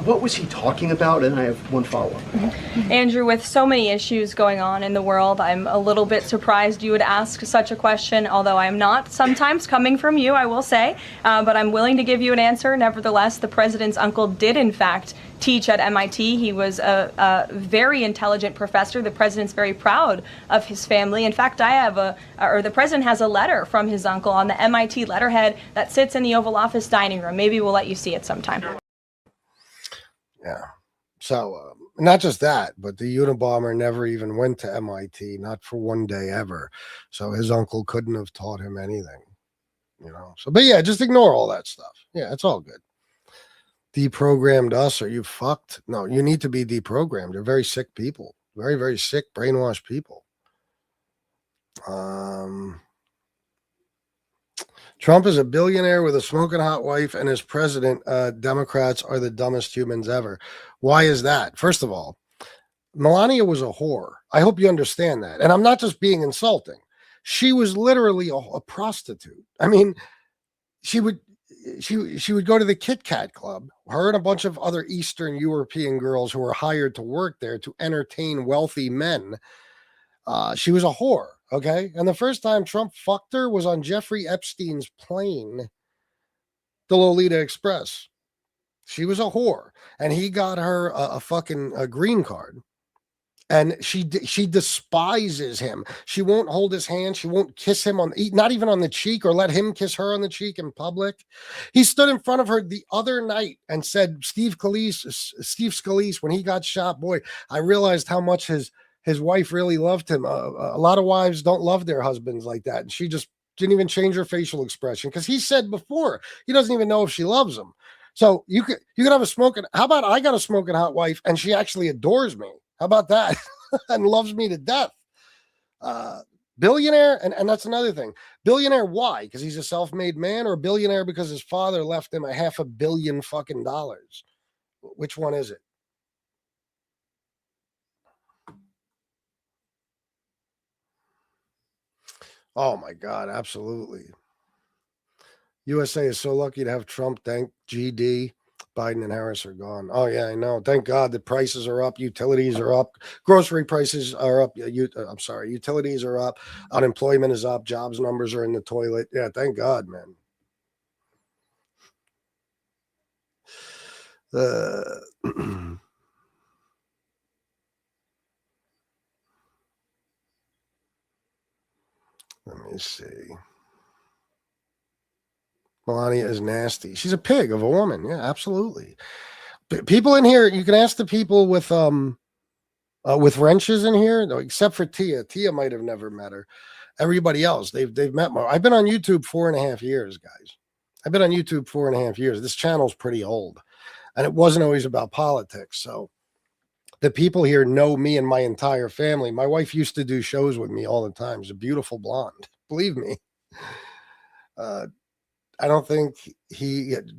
what was he talking about? And I have one follow-up. Andrew, with so many issues going on in the world, I'm a little bit surprised you would ask such a question, although I'm not sometimes coming from you, I will say, but I'm willing to give you an answer. Nevertheless, the president's uncle did, in fact, teach at MIT. He was a very intelligent professor. The president's very proud of his family. In fact, the president has a letter from his uncle on the MIT letterhead that sits in the Oval Office dining room. Maybe we'll let you see it sometime. Yeah. So not just that, but the Unabomber never even went to MIT, not for one day ever. So his uncle couldn't have taught him anything, you know. So, but yeah, just ignore all that stuff. Yeah, it's all good. Deprogrammed us? Are you fucked? No, you need to be deprogrammed. They're very sick people, very, very sick, brainwashed people. Trump is a billionaire with a smoking hot wife, and as president, Democrats are the dumbest humans ever. Why is that? First of all, Melania was a whore. I hope you understand that. And I'm not just being insulting. She was literally a prostitute. I mean, she would go to the Kit Kat Club, her and a bunch of other Eastern European girls who were hired to work there to entertain wealthy men. She was a whore. Okay. And the first time Trump fucked her was on Jeffrey Epstein's plane, the Lolita Express. She was a whore, and he got her a fucking green card. And she despises him. She won't hold his hand. She won't kiss him not even on the cheek, or let him kiss her on the cheek in public. He stood in front of her the other night and said, Steve Scalise, when he got shot, boy, I realized how much his wife really loved him. A lot of wives don't love their husbands like that. And she just didn't even change her facial expression, because he said before, he doesn't even know if she loves him. So you could have how about I got a smoking hot wife and she actually adores me? How about that? And loves me to death. Billionaire, and that's another thing. Billionaire, why? Because he's a self-made man, or billionaire because his father left him $500 million fucking dollars? Which one is it? Oh my God, absolutely. USA is so lucky to have Trump. Thank GD. Biden and Harris are gone. Oh yeah, I know. Thank God the prices are up. Utilities are up. Grocery prices are up. Utilities are up. Unemployment is up. Jobs numbers are in the toilet. Yeah, thank God, man. Let me see. Melania is nasty. She's a pig of a woman. Yeah, absolutely. People in here, you can ask the people with wrenches in here, no, except for Tia. Tia might have never met her. Everybody else, they've met more. I've been on YouTube 4.5 years, guys. I've been on YouTube 4.5 years. This channel's pretty old, and it wasn't always about politics. So the people here know me and my entire family. My wife used to do shows with me all the time. She's a beautiful blonde. Believe me. I don't think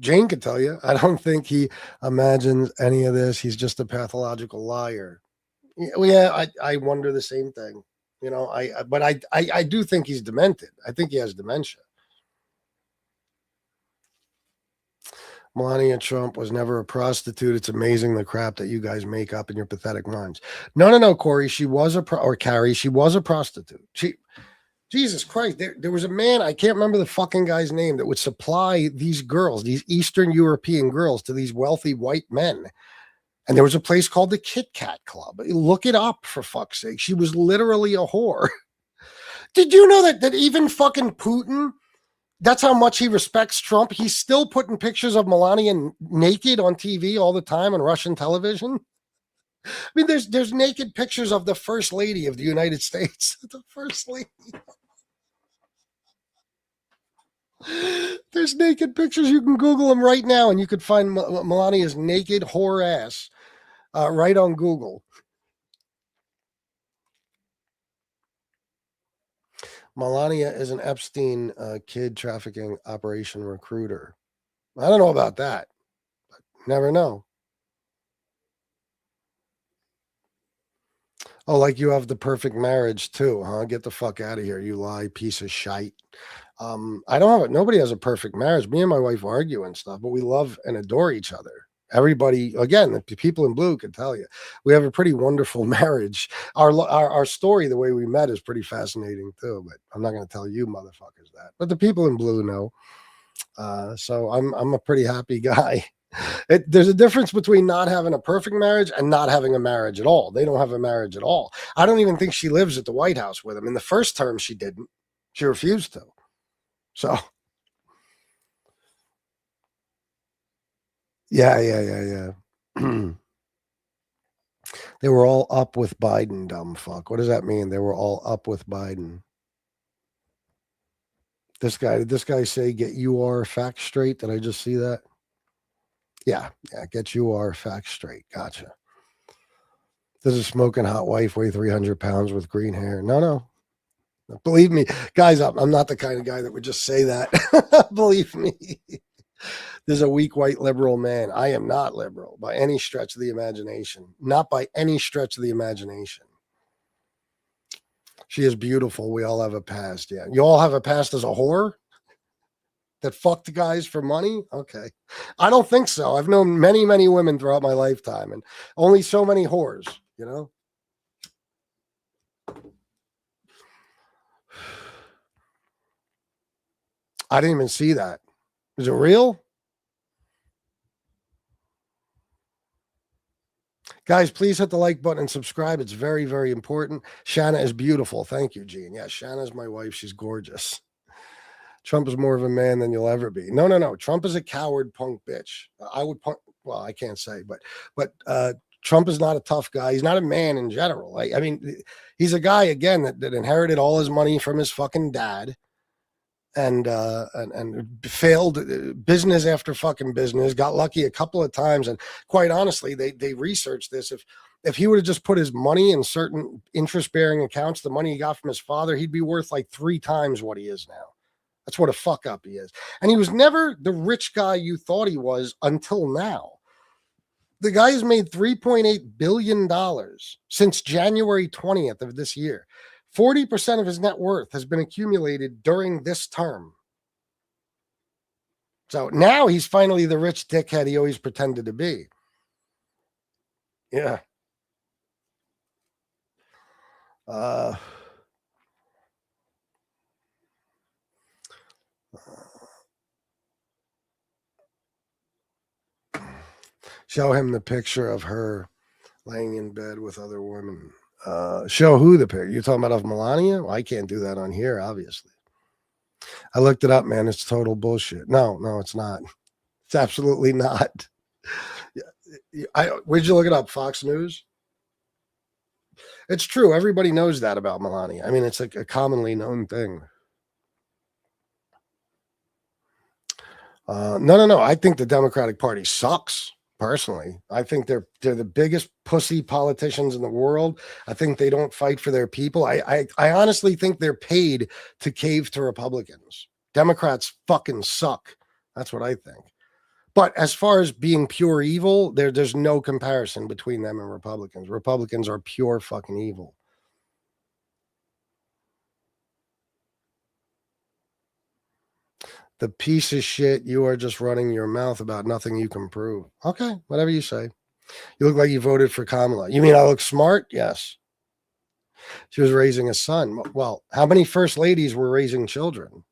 Jane could tell you, I don't think he imagines any of this. He's just a pathological liar. Yeah, I wonder the same thing. You know, but I do think he's demented. I think he has dementia. Melania Trump was never a prostitute. It's amazing the crap that you guys make up in your pathetic minds. No, Corey. She was Carrie. She was a prostitute. Jesus Christ, there was a man, I can't remember the fucking guy's name, that would supply these girls, these Eastern European girls, to these wealthy white men. And there was a place called the Kit Kat Club. Look it up, for fuck's sake. She was literally a whore. Did you know that even fucking Putin, that's how much he respects Trump? He's still putting pictures of Melania naked on TV all the time on Russian television. I mean, there's naked pictures of the First Lady of the United States. The First Lady. There's naked pictures. You can Google them right now, and you could find Melania's naked whore ass right on Google. Melania is an Epstein kid trafficking operation recruiter. I don't know about that. Never know. Oh, like you have the perfect marriage too, huh? Get the fuck out of here, you lie piece of shite. I don't have it. Nobody has a perfect marriage. Me and my wife argue and stuff, but we love and adore each other. Everybody, again, the people in blue can tell you we have a pretty wonderful marriage. Our story, the way we met, is pretty fascinating too. But I'm not going to tell you motherfuckers that. But the people in blue know. So I'm a pretty happy guy. There's a difference between not having a perfect marriage and not having a marriage at all. They don't have a marriage at all. I don't even think she lives at the White House with him. In the first term, she didn't. She refused to. So, yeah. They were all up with Biden, dumb fuck. What does that mean? They were all up with Biden. Did this guy say get UR facts straight? Did I just see that? Yeah, get UR facts straight. Gotcha. Does a smoking hot wife weigh 300 pounds with green hair? No. Believe me, guys, I'm not the kind of guy that would just say that. Believe me. There's a weak white liberal man. I am not liberal by any stretch of the imagination. Not by any stretch of the imagination. She is beautiful. We all have a past. Yeah. You all have a past as a whore that fucked guys for money? Okay. I don't think so. I've known many, many women throughout my lifetime and only so many whores, you know? I didn't even see that. Is it real? Guys, please hit the like button and subscribe. It's very, very important. Shanna is beautiful. Thank you, Gene. Yeah, Shanna's my wife. She's gorgeous. Trump is more of a man than you'll ever be. No. Trump is a coward punk bitch. I would punk. Well, I can't say, but Trump is not a tough guy. He's not a man in general. I mean, he's a guy, again, that inherited all his money from his fucking dad. And failed business after fucking business, got lucky a couple of times. And quite honestly, they researched this. If he would have just put his money in certain interest-bearing accounts, the money he got from his father, he'd be worth like 3 times what he is now. That's what a fuck up he is. And he was never the rich guy you thought he was until now. The guy has made $3.8 billion since January 20th of this year. 40% of his net worth has been accumulated during this term. So now he's finally the rich dickhead he always pretended to be. Yeah. Show him the picture of her laying in bed with other women. Show who the picture? You're talking about of Melania? Well, I can't do that on here, obviously. I looked it up, man. It's total bullshit. No, it's not. It's absolutely not. Where'd you look it up? Fox News? It's true. Everybody knows that about Melania. I mean, it's like a commonly known thing. No. I think the Democratic Party sucks. Personally, I think they're the biggest pussy politicians in the world. I think they don't fight for their people. I honestly think they're paid to cave to Republicans. Democrats fucking suck. That's what I think. But as far as being pure evil, there's no comparison between them and Republicans. Republicans are pure fucking evil. The piece of shit, you are just running your mouth about nothing you can prove. Okay, whatever you say. You look like you voted for Kamala. You mean I look smart? Yes. She was raising a son. Well, how many first ladies were raising children?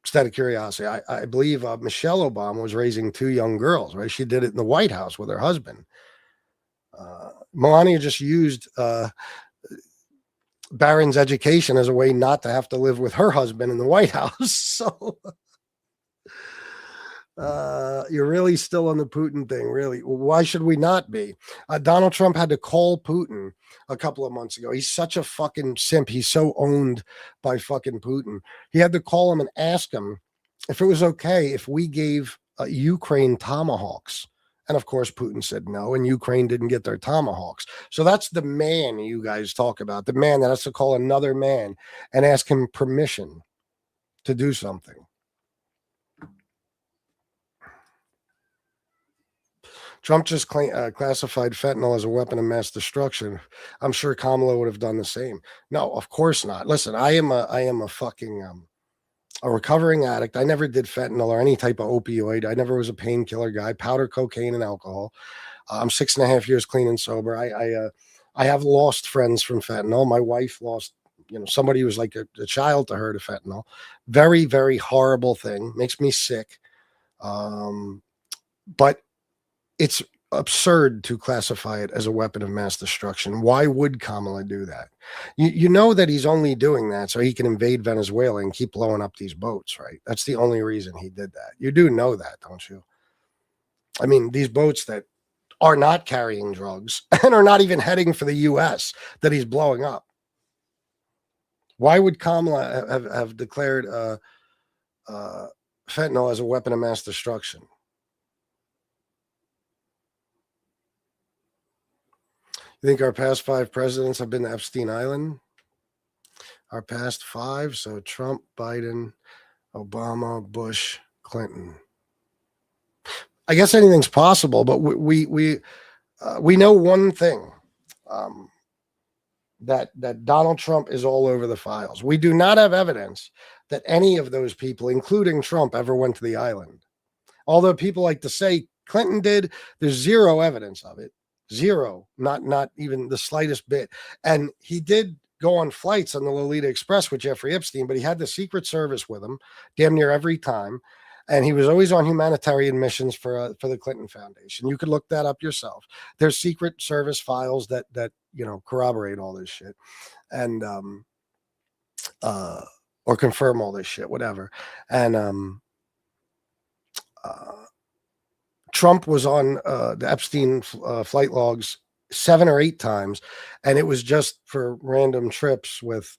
Just out of curiosity, I believe Michelle Obama was raising 2 young girls, right? She did it in the White House with her husband. Melania just used Barron's education as a way not to have to live with her husband in the White House. So you're really still on the Putin thing, really. Why should we not be? Donald Trump had to call Putin a couple of months ago. He's such a fucking simp. He's so owned by fucking Putin. He had to call him and ask him if it was okay if we gave Ukraine Tomahawks. And of course, Putin said no, and Ukraine didn't get their Tomahawks. So that's the man you guys talk about, the man that has to call another man and ask him permission to do something. Trump just classified fentanyl as a weapon of mass destruction. I'm sure Kamala would have done the same. No, of course not. Listen, I am a fucking a recovering addict. I never did fentanyl or any type of opioid. I never was a painkiller guy. Powder, cocaine, and alcohol. I'm 6.5 years clean and sober. I have lost friends from fentanyl. My wife lost, somebody who was like a child to her to fentanyl. Very, very horrible thing. Makes me sick. But it's absurd to classify it as a weapon of mass destruction. Why would Kamala do that? You know that he's only doing that so he can invade Venezuela and keep blowing up these boats, right? That's the only reason he did that. You do know that, don't you? I mean, these boats that are not carrying drugs and are not even heading for the U.S. that he's blowing up. Why would Kamala have declared fentanyl as a weapon of mass destruction? You think our past 5 presidents have been to Epstein Island? Our past 5, so Trump, Biden, Obama, Bush, Clinton. I guess anything's possible, but we know one thing, that Donald Trump is all over the files. We do not have evidence that any of those people, including Trump, ever went to the island. Although people like to say Clinton did, there's zero evidence of it. Zero, not even the slightest bit. And he did go on flights on the Lolita Express with Jeffrey Epstein, but he had the Secret Service with him damn near every time. And he was always on humanitarian missions for the Clinton Foundation. You could look that up yourself. There's Secret Service files that corroborate all this shit, and or confirm all this shit, whatever. And Trump was on the Epstein flight logs 7 or 8 times, and it was just for random trips with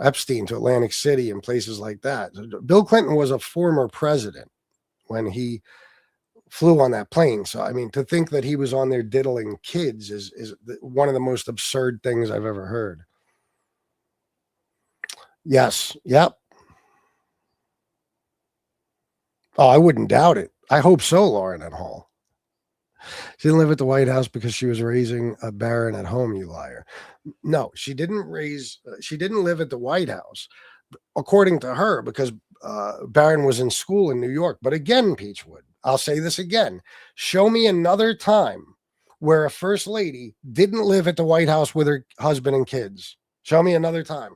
Epstein to Atlantic City and places like that. Bill Clinton was a former president when he flew on that plane. So, I mean, to think that he was on there diddling kids is one of the most absurd things I've ever heard. Yes. Yep. Oh, I wouldn't doubt it. I hope so, Lauren at Hall. She didn't live at the White House because she was raising a baron at home, you liar. No, she didn't live at the White House, according to her, because Barron was in school in New York. But again, Peachwood, I'll say this again. Show me another time where a first lady didn't live at the White House with her husband and kids. Show me another time.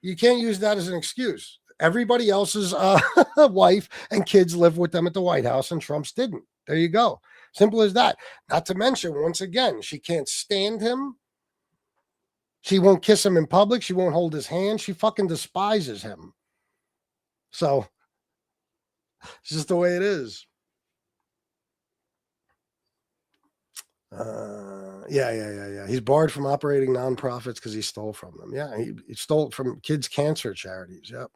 You can't use that as an excuse. Everybody else's wife and kids live with them at the White House, and Trump's didn't. There you go. Simple as that. Not to mention, once again, she can't stand him. She won't kiss him in public. She won't hold his hand. She fucking despises him. So it's just the way it is. Yeah. He's barred from operating nonprofits because he stole from them. Yeah, he stole from kids' cancer charities. Yep.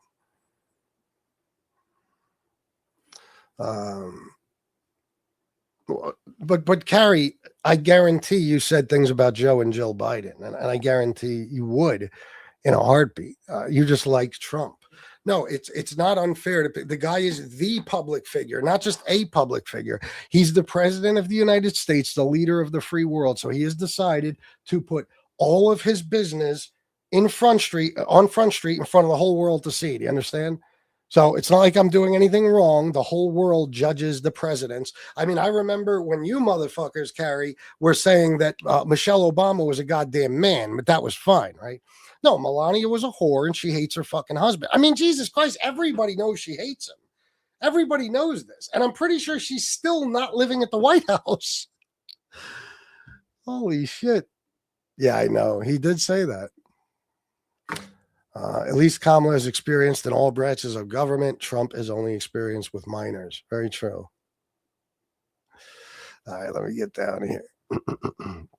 But Carrie, I guarantee you said things about Joe and Jill Biden, and I guarantee you would in a heartbeat. You just like Trump. No, it's not unfair to pick. The guy is the public figure, not just a public figure. He's the president of the United States, the leader of the free world. So he has decided to put all of his business on Front Street in front of the whole world to see. Do you understand? So it's not like I'm doing anything wrong. The whole world judges the presidents. I mean, I remember when you motherfuckers, Carrie, were saying that Michelle Obama was a goddamn man, but that was fine, right? No, Melania was a whore and she hates her fucking husband. I mean, Jesus Christ, everybody knows she hates him. Everybody knows this. And I'm pretty sure she's still not living at the White House. Holy shit. Yeah, I know. He did say that. At least Kamala is experienced in all branches of government. Trump is only experienced with minors. Very true. All right, let me get down here.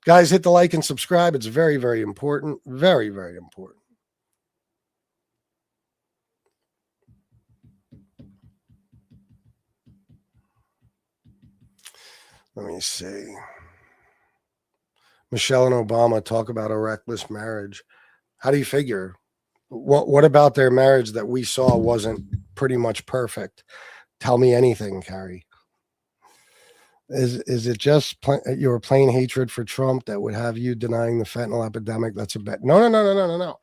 Guys, hit the like and subscribe. It's very, very important. Very, very important. Let me see. Michelle and Obama talk about a reckless marriage. How do you figure? What about their marriage that we saw wasn't pretty much perfect? Tell me anything, Carrie. Is it just your plain hatred for Trump that would have you denying the fentanyl epidemic? That's a bet. No.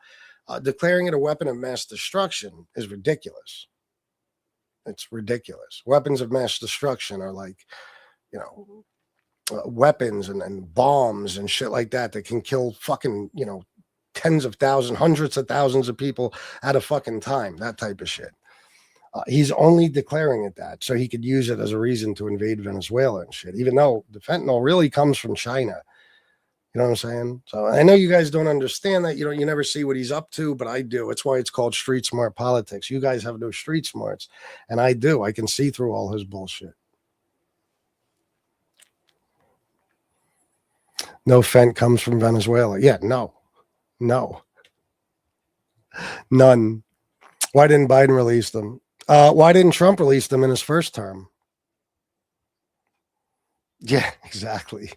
Declaring it a weapon of mass destruction is ridiculous. It's ridiculous. Weapons of mass destruction are like, weapons and bombs and shit like that can kill fucking, tens of thousands, hundreds of thousands of people at a fucking time. That type of shit. He's only declaring it that so he could use it as a reason to invade Venezuela and shit, even though the fentanyl really comes from China. You know what I'm saying? So I know you guys don't understand that. You never see what he's up to, but I do. It's why it's called street smart politics. You guys have no street smarts, and I do. I can see through all his bullshit. No fent comes from Venezuela. Yeah, no. None. Why didn't Biden release them? Why didn't Trump release them in his first term? Yeah, exactly.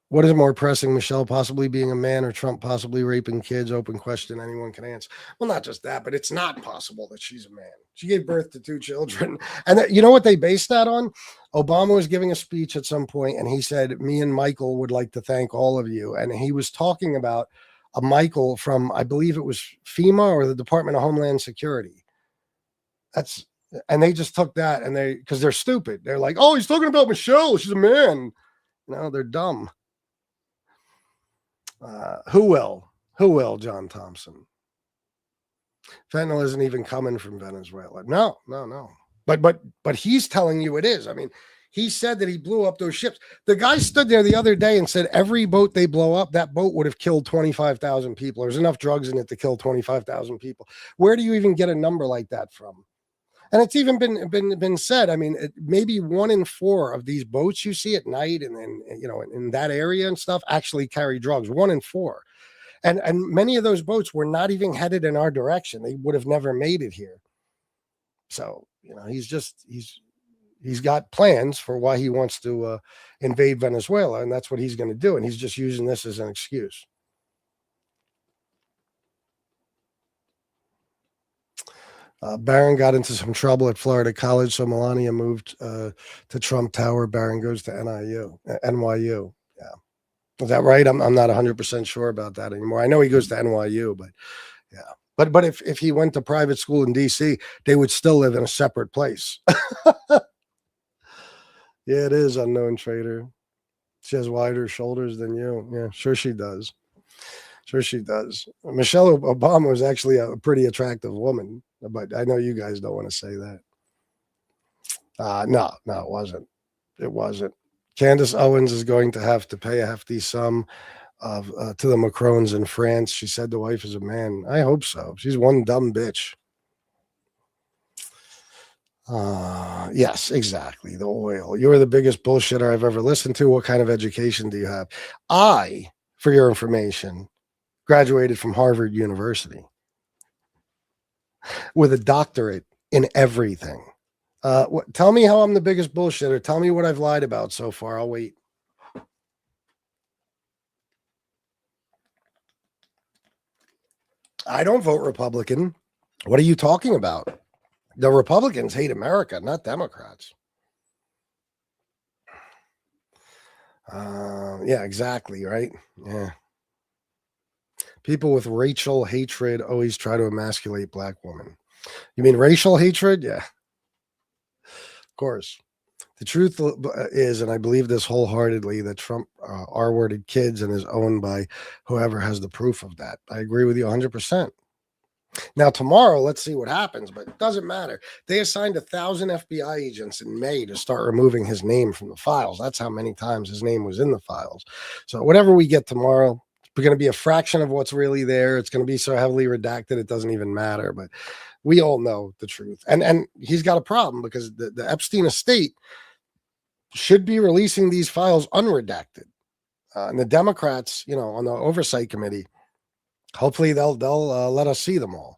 What is more pressing, Michelle possibly being a man or Trump possibly raping kids? Open question, anyone can answer. Well, not just that, but it's not possible that she's a man. She gave birth to 2 children. And you know what they based that on? Obama was giving a speech at some point, and he said, me and Michael would like to thank all of you. And he was talking about a Michael from, I believe it was FEMA or the Department of Homeland Security. And they just took that, and because they're stupid. They're like, oh, he's talking about Michelle. She's a man. No, they're dumb. Who will, John Thompson? Fentanyl isn't even coming from Venezuela. No. But he's telling you it is. I mean, he said that he blew up those ships. The guy stood there the other day and said every boat they blow up, that boat would have killed 25,000 people. There's enough drugs in it to kill 25,000 people. Where do you even get a number like that from? And it's even been said. I mean, maybe 1 in 4 of these boats you see at night and in that area and stuff actually carry drugs. 1 in 4, and many of those boats were not even headed in our direction. They would have never made it here. So he's got plans for why he wants to invade Venezuela, and that's what he's going to do. And he's just using this as an excuse. Barron got into some trouble at Florida College, so Melania moved to Trump Tower. Barron goes to NYU. Yeah, is that right? I'm not 100% sure about that anymore. I know he goes to NYU, but yeah. But if he went to private school in D.C., they would still live in a separate place. Yeah, it is, unknown trader. She has wider shoulders than you. Yeah, sure she does. Michelle Obama was actually a pretty attractive woman, but I know you guys don't want to say that. No, it wasn't. Candace Owens is going to have to pay a hefty sum to the Macrons in France. She said the wife is a man. I hope so. She's one dumb bitch. Yes, exactly. The oil. You're the biggest bullshitter I've ever listened to. What kind of education do you have? I, for your information, graduated from Harvard University with a doctorate in everything. Tell me how I'm the biggest bullshitter. Tell me what I've lied about so far. I'll wait. I don't vote Republican. What are you talking about? The Republicans hate America, not Democrats. Yeah, exactly, right? Yeah. People with racial hatred always try to emasculate black women. You mean racial hatred? Yeah. Of course. The truth is, and I believe this wholeheartedly, that Trump R-worded kids and is owned by whoever has the proof of that. I agree with you 100%. Now, tomorrow, let's see what happens, but it doesn't matter. They assigned 1,000 FBI agents in May to start removing his name from the files. That's how many times his name was in the files. So whatever we get tomorrow, it's going to be a fraction of what's really there. It's going to be so heavily redacted, it doesn't even matter. But we all know the truth. And he's got a problem because the Epstein estate should be releasing these files unredacted. And the Democrats, on the oversight committee, hopefully they'll let us see them all.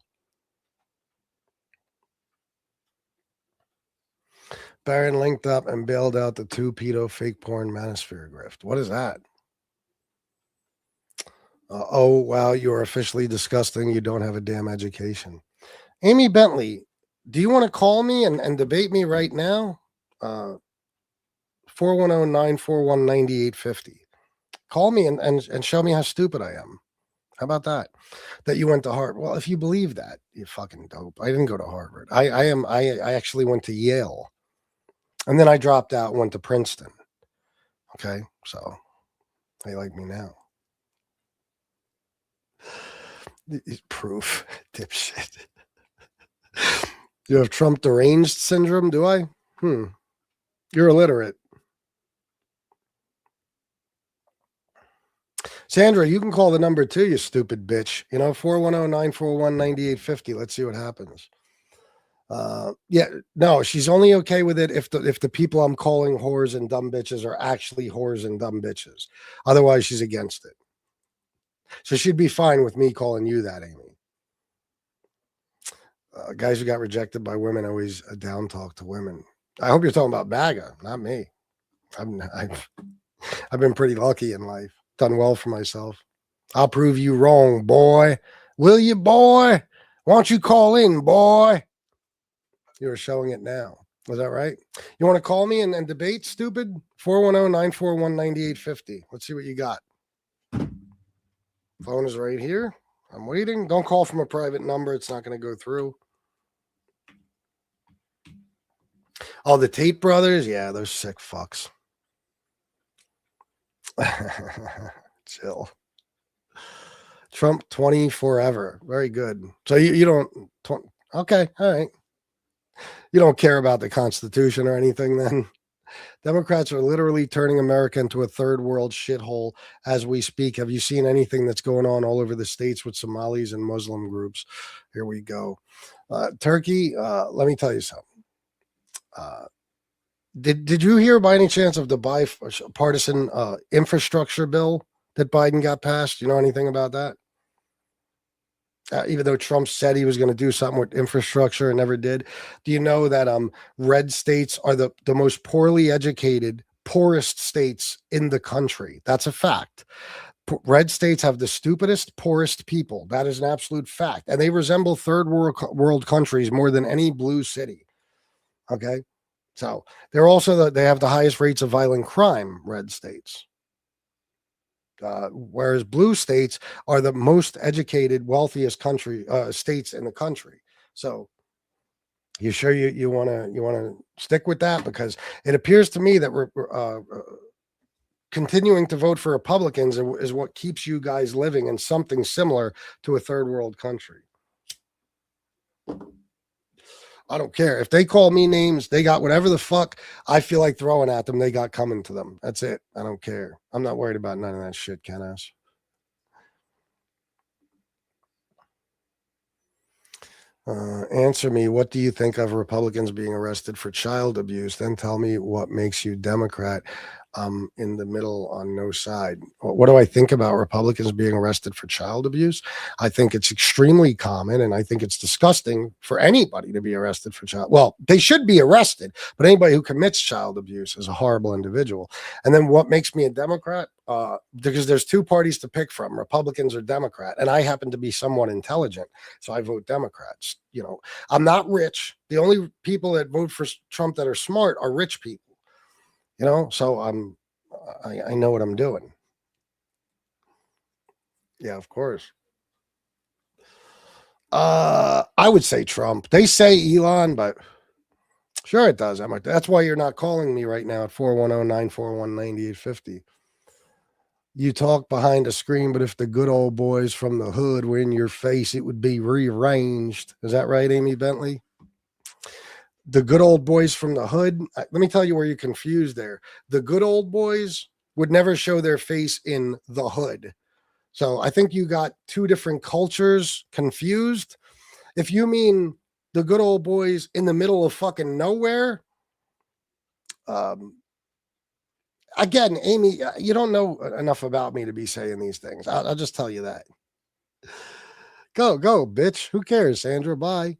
Barron linked up and bailed out the 2 pedo fake porn manosphere grift. What is that? Oh, wow, you're officially disgusting. You don't have a damn education. Amy Bentley, do you want to call me and debate me right now? 410-941-9850. Call me and show me how stupid I am. How about that? That you went to Harvard. Well, if you believe that, you fucking dope. I didn't go to Harvard. I actually went to Yale. And then I dropped out and went to Princeton. Okay, so they like me now. Proof, dipshit. You have Trump deranged syndrome, do I? You're illiterate. Sandra, you can call the number too, you stupid bitch. 410-941-9850. Let's see what happens. Yeah, no, she's only okay with it if the people I'm calling whores and dumb bitches are actually whores and dumb bitches. Otherwise, she's against it. So she'd be fine with me calling you that, Amy. Guys who got rejected by women always down talk to women. I hope you're talking about MAGA, not me. I've been pretty lucky in life. Done well for myself. I'll prove you wrong, boy. Will you, boy? Why don't you call in, boy? You are showing it now. Was that right? You want to call me and debate, stupid? 410-941-9850. Let's see what you got. Phone is right here. I'm waiting. Don't call from a private number. It's not going to go through. Oh, the Tate brothers? Yeah, those sick fucks. Chill. Trump 20 forever. Very good. So you don't. Okay. All right. You don't care about the Constitution or anything then? Democrats are literally turning America into a third world shithole as we speak. Have you seen anything that's going on all over the states with Somalis and Muslim groups? Here we go. Turkey, let me tell you something. Did you hear by any chance of the bipartisan infrastructure bill that Biden got passed? You know anything about that? Even though Trump said he was going to do something with infrastructure and never did. Do you know that red states are the most poorly educated, poorest states in the country? That's a fact. Red states have the stupidest, poorest people. That is an absolute fact. And they resemble third world countries more than any blue city. Okay? So they're also they have the highest rates of violent crime, red states. Whereas blue states are the most educated, wealthiest states in the country. So you sure you want to stick with that? Because it appears to me that we're continuing to vote for Republicans is what keeps you guys living in something similar to a third world country. I don't care. If they call me names, they got whatever the fuck I feel like throwing at them, they got coming to them. That's it. I don't care. I'm not worried about none of that shit, Ken-ass. Answer me, what do you think of Republicans being arrested for child abuse? Then tell me what makes you Democrat. In the middle on no side. What do I think about Republicans being arrested for child abuse? I think it's extremely common, and I think it's disgusting for anybody to be arrested for child. Well, they should be arrested, but anybody who commits child abuse is a horrible individual. And then what makes me a Democrat? Because there's two parties to pick from, Republicans or Democrat, and I happen to be somewhat intelligent, so I vote Democrats. I'm not rich. The only people that vote for Trump that are smart are rich people. So I know what I'm doing. Yeah, of course. I would say Trump. They say Elon, but sure it does. That's why you're not calling me right now at 410-941-9850. You talk behind a screen, but if the good old boys from the hood were in your face, it would be rearranged. Is that right, Amy Bentley? The good old boys from the hood. Let me tell you where you're confused there. The good old boys would never show their face in the hood. So I think you got two different cultures confused. If you mean the good old boys in the middle of fucking nowhere, again, Amy, you don't know enough about me to be saying these things. I'll just tell you that. Go, bitch. Who cares, Sandra? Bye.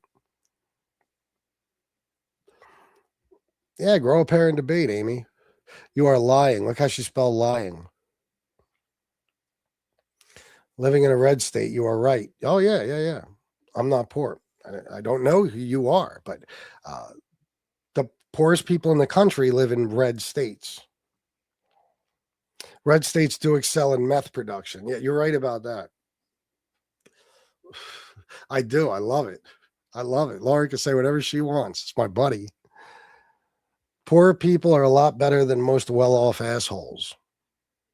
Yeah, grow a pair and debate, Amy. You are lying. Look how she spelled lying. Living in a red state, you are right. Oh, yeah. I'm not poor. I don't know who you are, but the poorest people in the country live in red states. Red states do excel in meth production. Yeah, you're right about that. I do. I love it. I love it. Laurie can say whatever she wants. It's my buddy. Poor people are a lot better than most well-off assholes.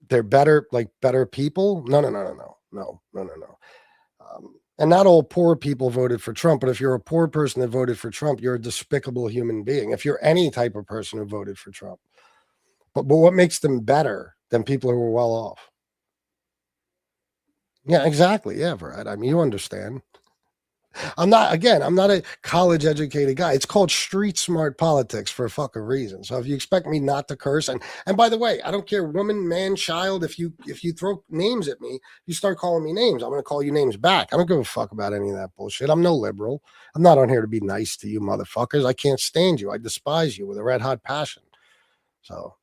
They're better, like better people? No. And not all poor people voted for Trump, but if you're a poor person that voted for Trump, you're a despicable human being. If you're any type of person who voted for Trump. But what makes them better than people who are well off? Yeah, exactly. Yeah, Brad. I mean, you understand. I'm not a college educated guy. It's called street smart politics for a fucking reason. So if you expect me not to curse, and by the way, I don't care, woman, man, child, if you throw names at me, you start calling me names, I'm going to call you names back. I don't give a fuck about any of that bullshit. I'm no liberal. I'm not on here to be nice to you motherfuckers. I can't stand you. I despise you with a red hot passion. So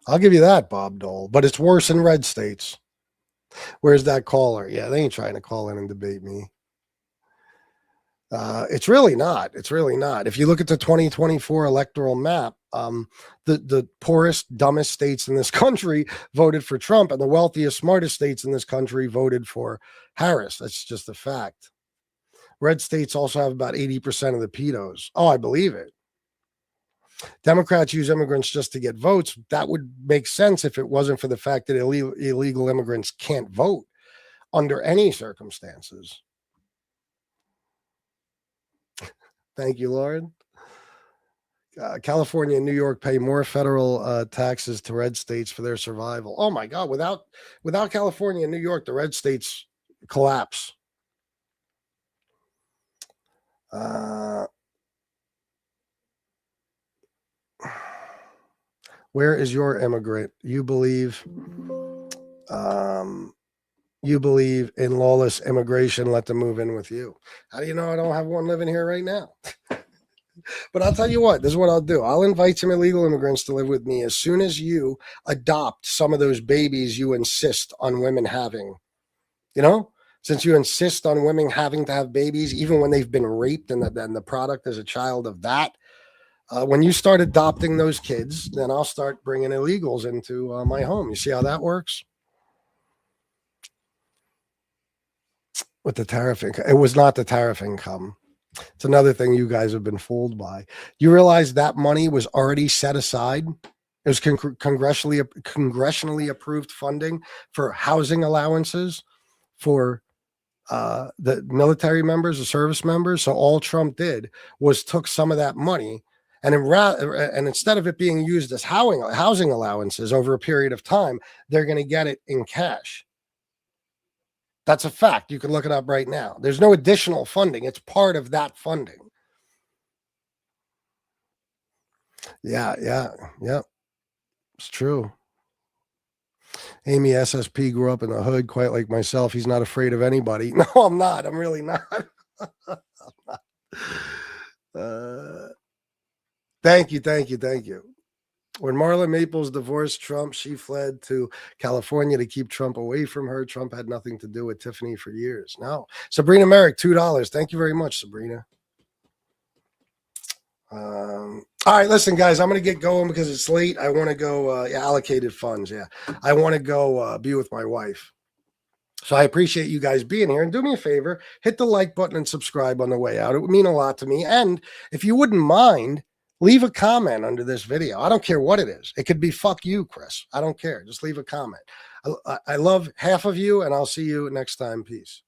I'll give you that, Bob Dole, but it's worse in red states. Where's that caller? Yeah, they ain't trying to call in and debate me. It's really not. It's really not. If you look at the 2024 electoral map, the poorest, dumbest states in this country voted for Trump, and the wealthiest, smartest states in this country voted for Harris. That's just a fact. Red states also have about 80% of the pedos. Oh, I believe it. Democrats use immigrants just to get votes. That would make sense if it wasn't for the fact that illegal immigrants can't vote under any circumstances. Thank you, Lauren. California and New York pay more federal taxes to red states for their survival. Oh my God! Without California and New York, the red states collapse. Where is your immigrant? You believe in lawless immigration. Let them move in with you. How do you know I don't have one living here right now? But I'll tell you what, this is what I'll do. I'll invite some illegal immigrants to live with me as soon as you adopt some of those babies you insist on women having. You know, since you insist on women having to have babies, even when they've been raped and the product is a child of that. When you start adopting those kids, then I'll start bringing illegals into my home. You see how that works? With the tariff income. It was not the tariff income. It's another thing you guys have been fooled by. You realize that money was already set aside? It was congressionally approved funding for housing allowances for the military members, the service members. So all Trump did was took some of that money and instead of it being used as housing allowances over a period of time, they're going to get it in cash. That's a fact. You can look it up right now. There's no additional funding. It's part of that funding. Yeah. It's true. Amy SSP grew up in the hood, quite like myself. He's not afraid of anybody. No, I'm not. I'm really not. Thank you. When Marla Maples divorced Trump, she fled to California to keep Trump away from her. Trump had nothing to do with Tiffany for years. No. Sabrina Merrick, $2. Thank you very much, Sabrina. All right, listen, guys, I'm going to get going because it's late. I want to go, allocated funds. Yeah. I want to go be with my wife. So I appreciate you guys being here, and do me a favor, hit the like button and subscribe on the way out. It would mean a lot to me. And if you wouldn't mind, leave a comment under this video. I don't care what it is. It could be fuck you, Chris. I don't care. Just leave a comment. I love half of you, and I'll see you next time. Peace.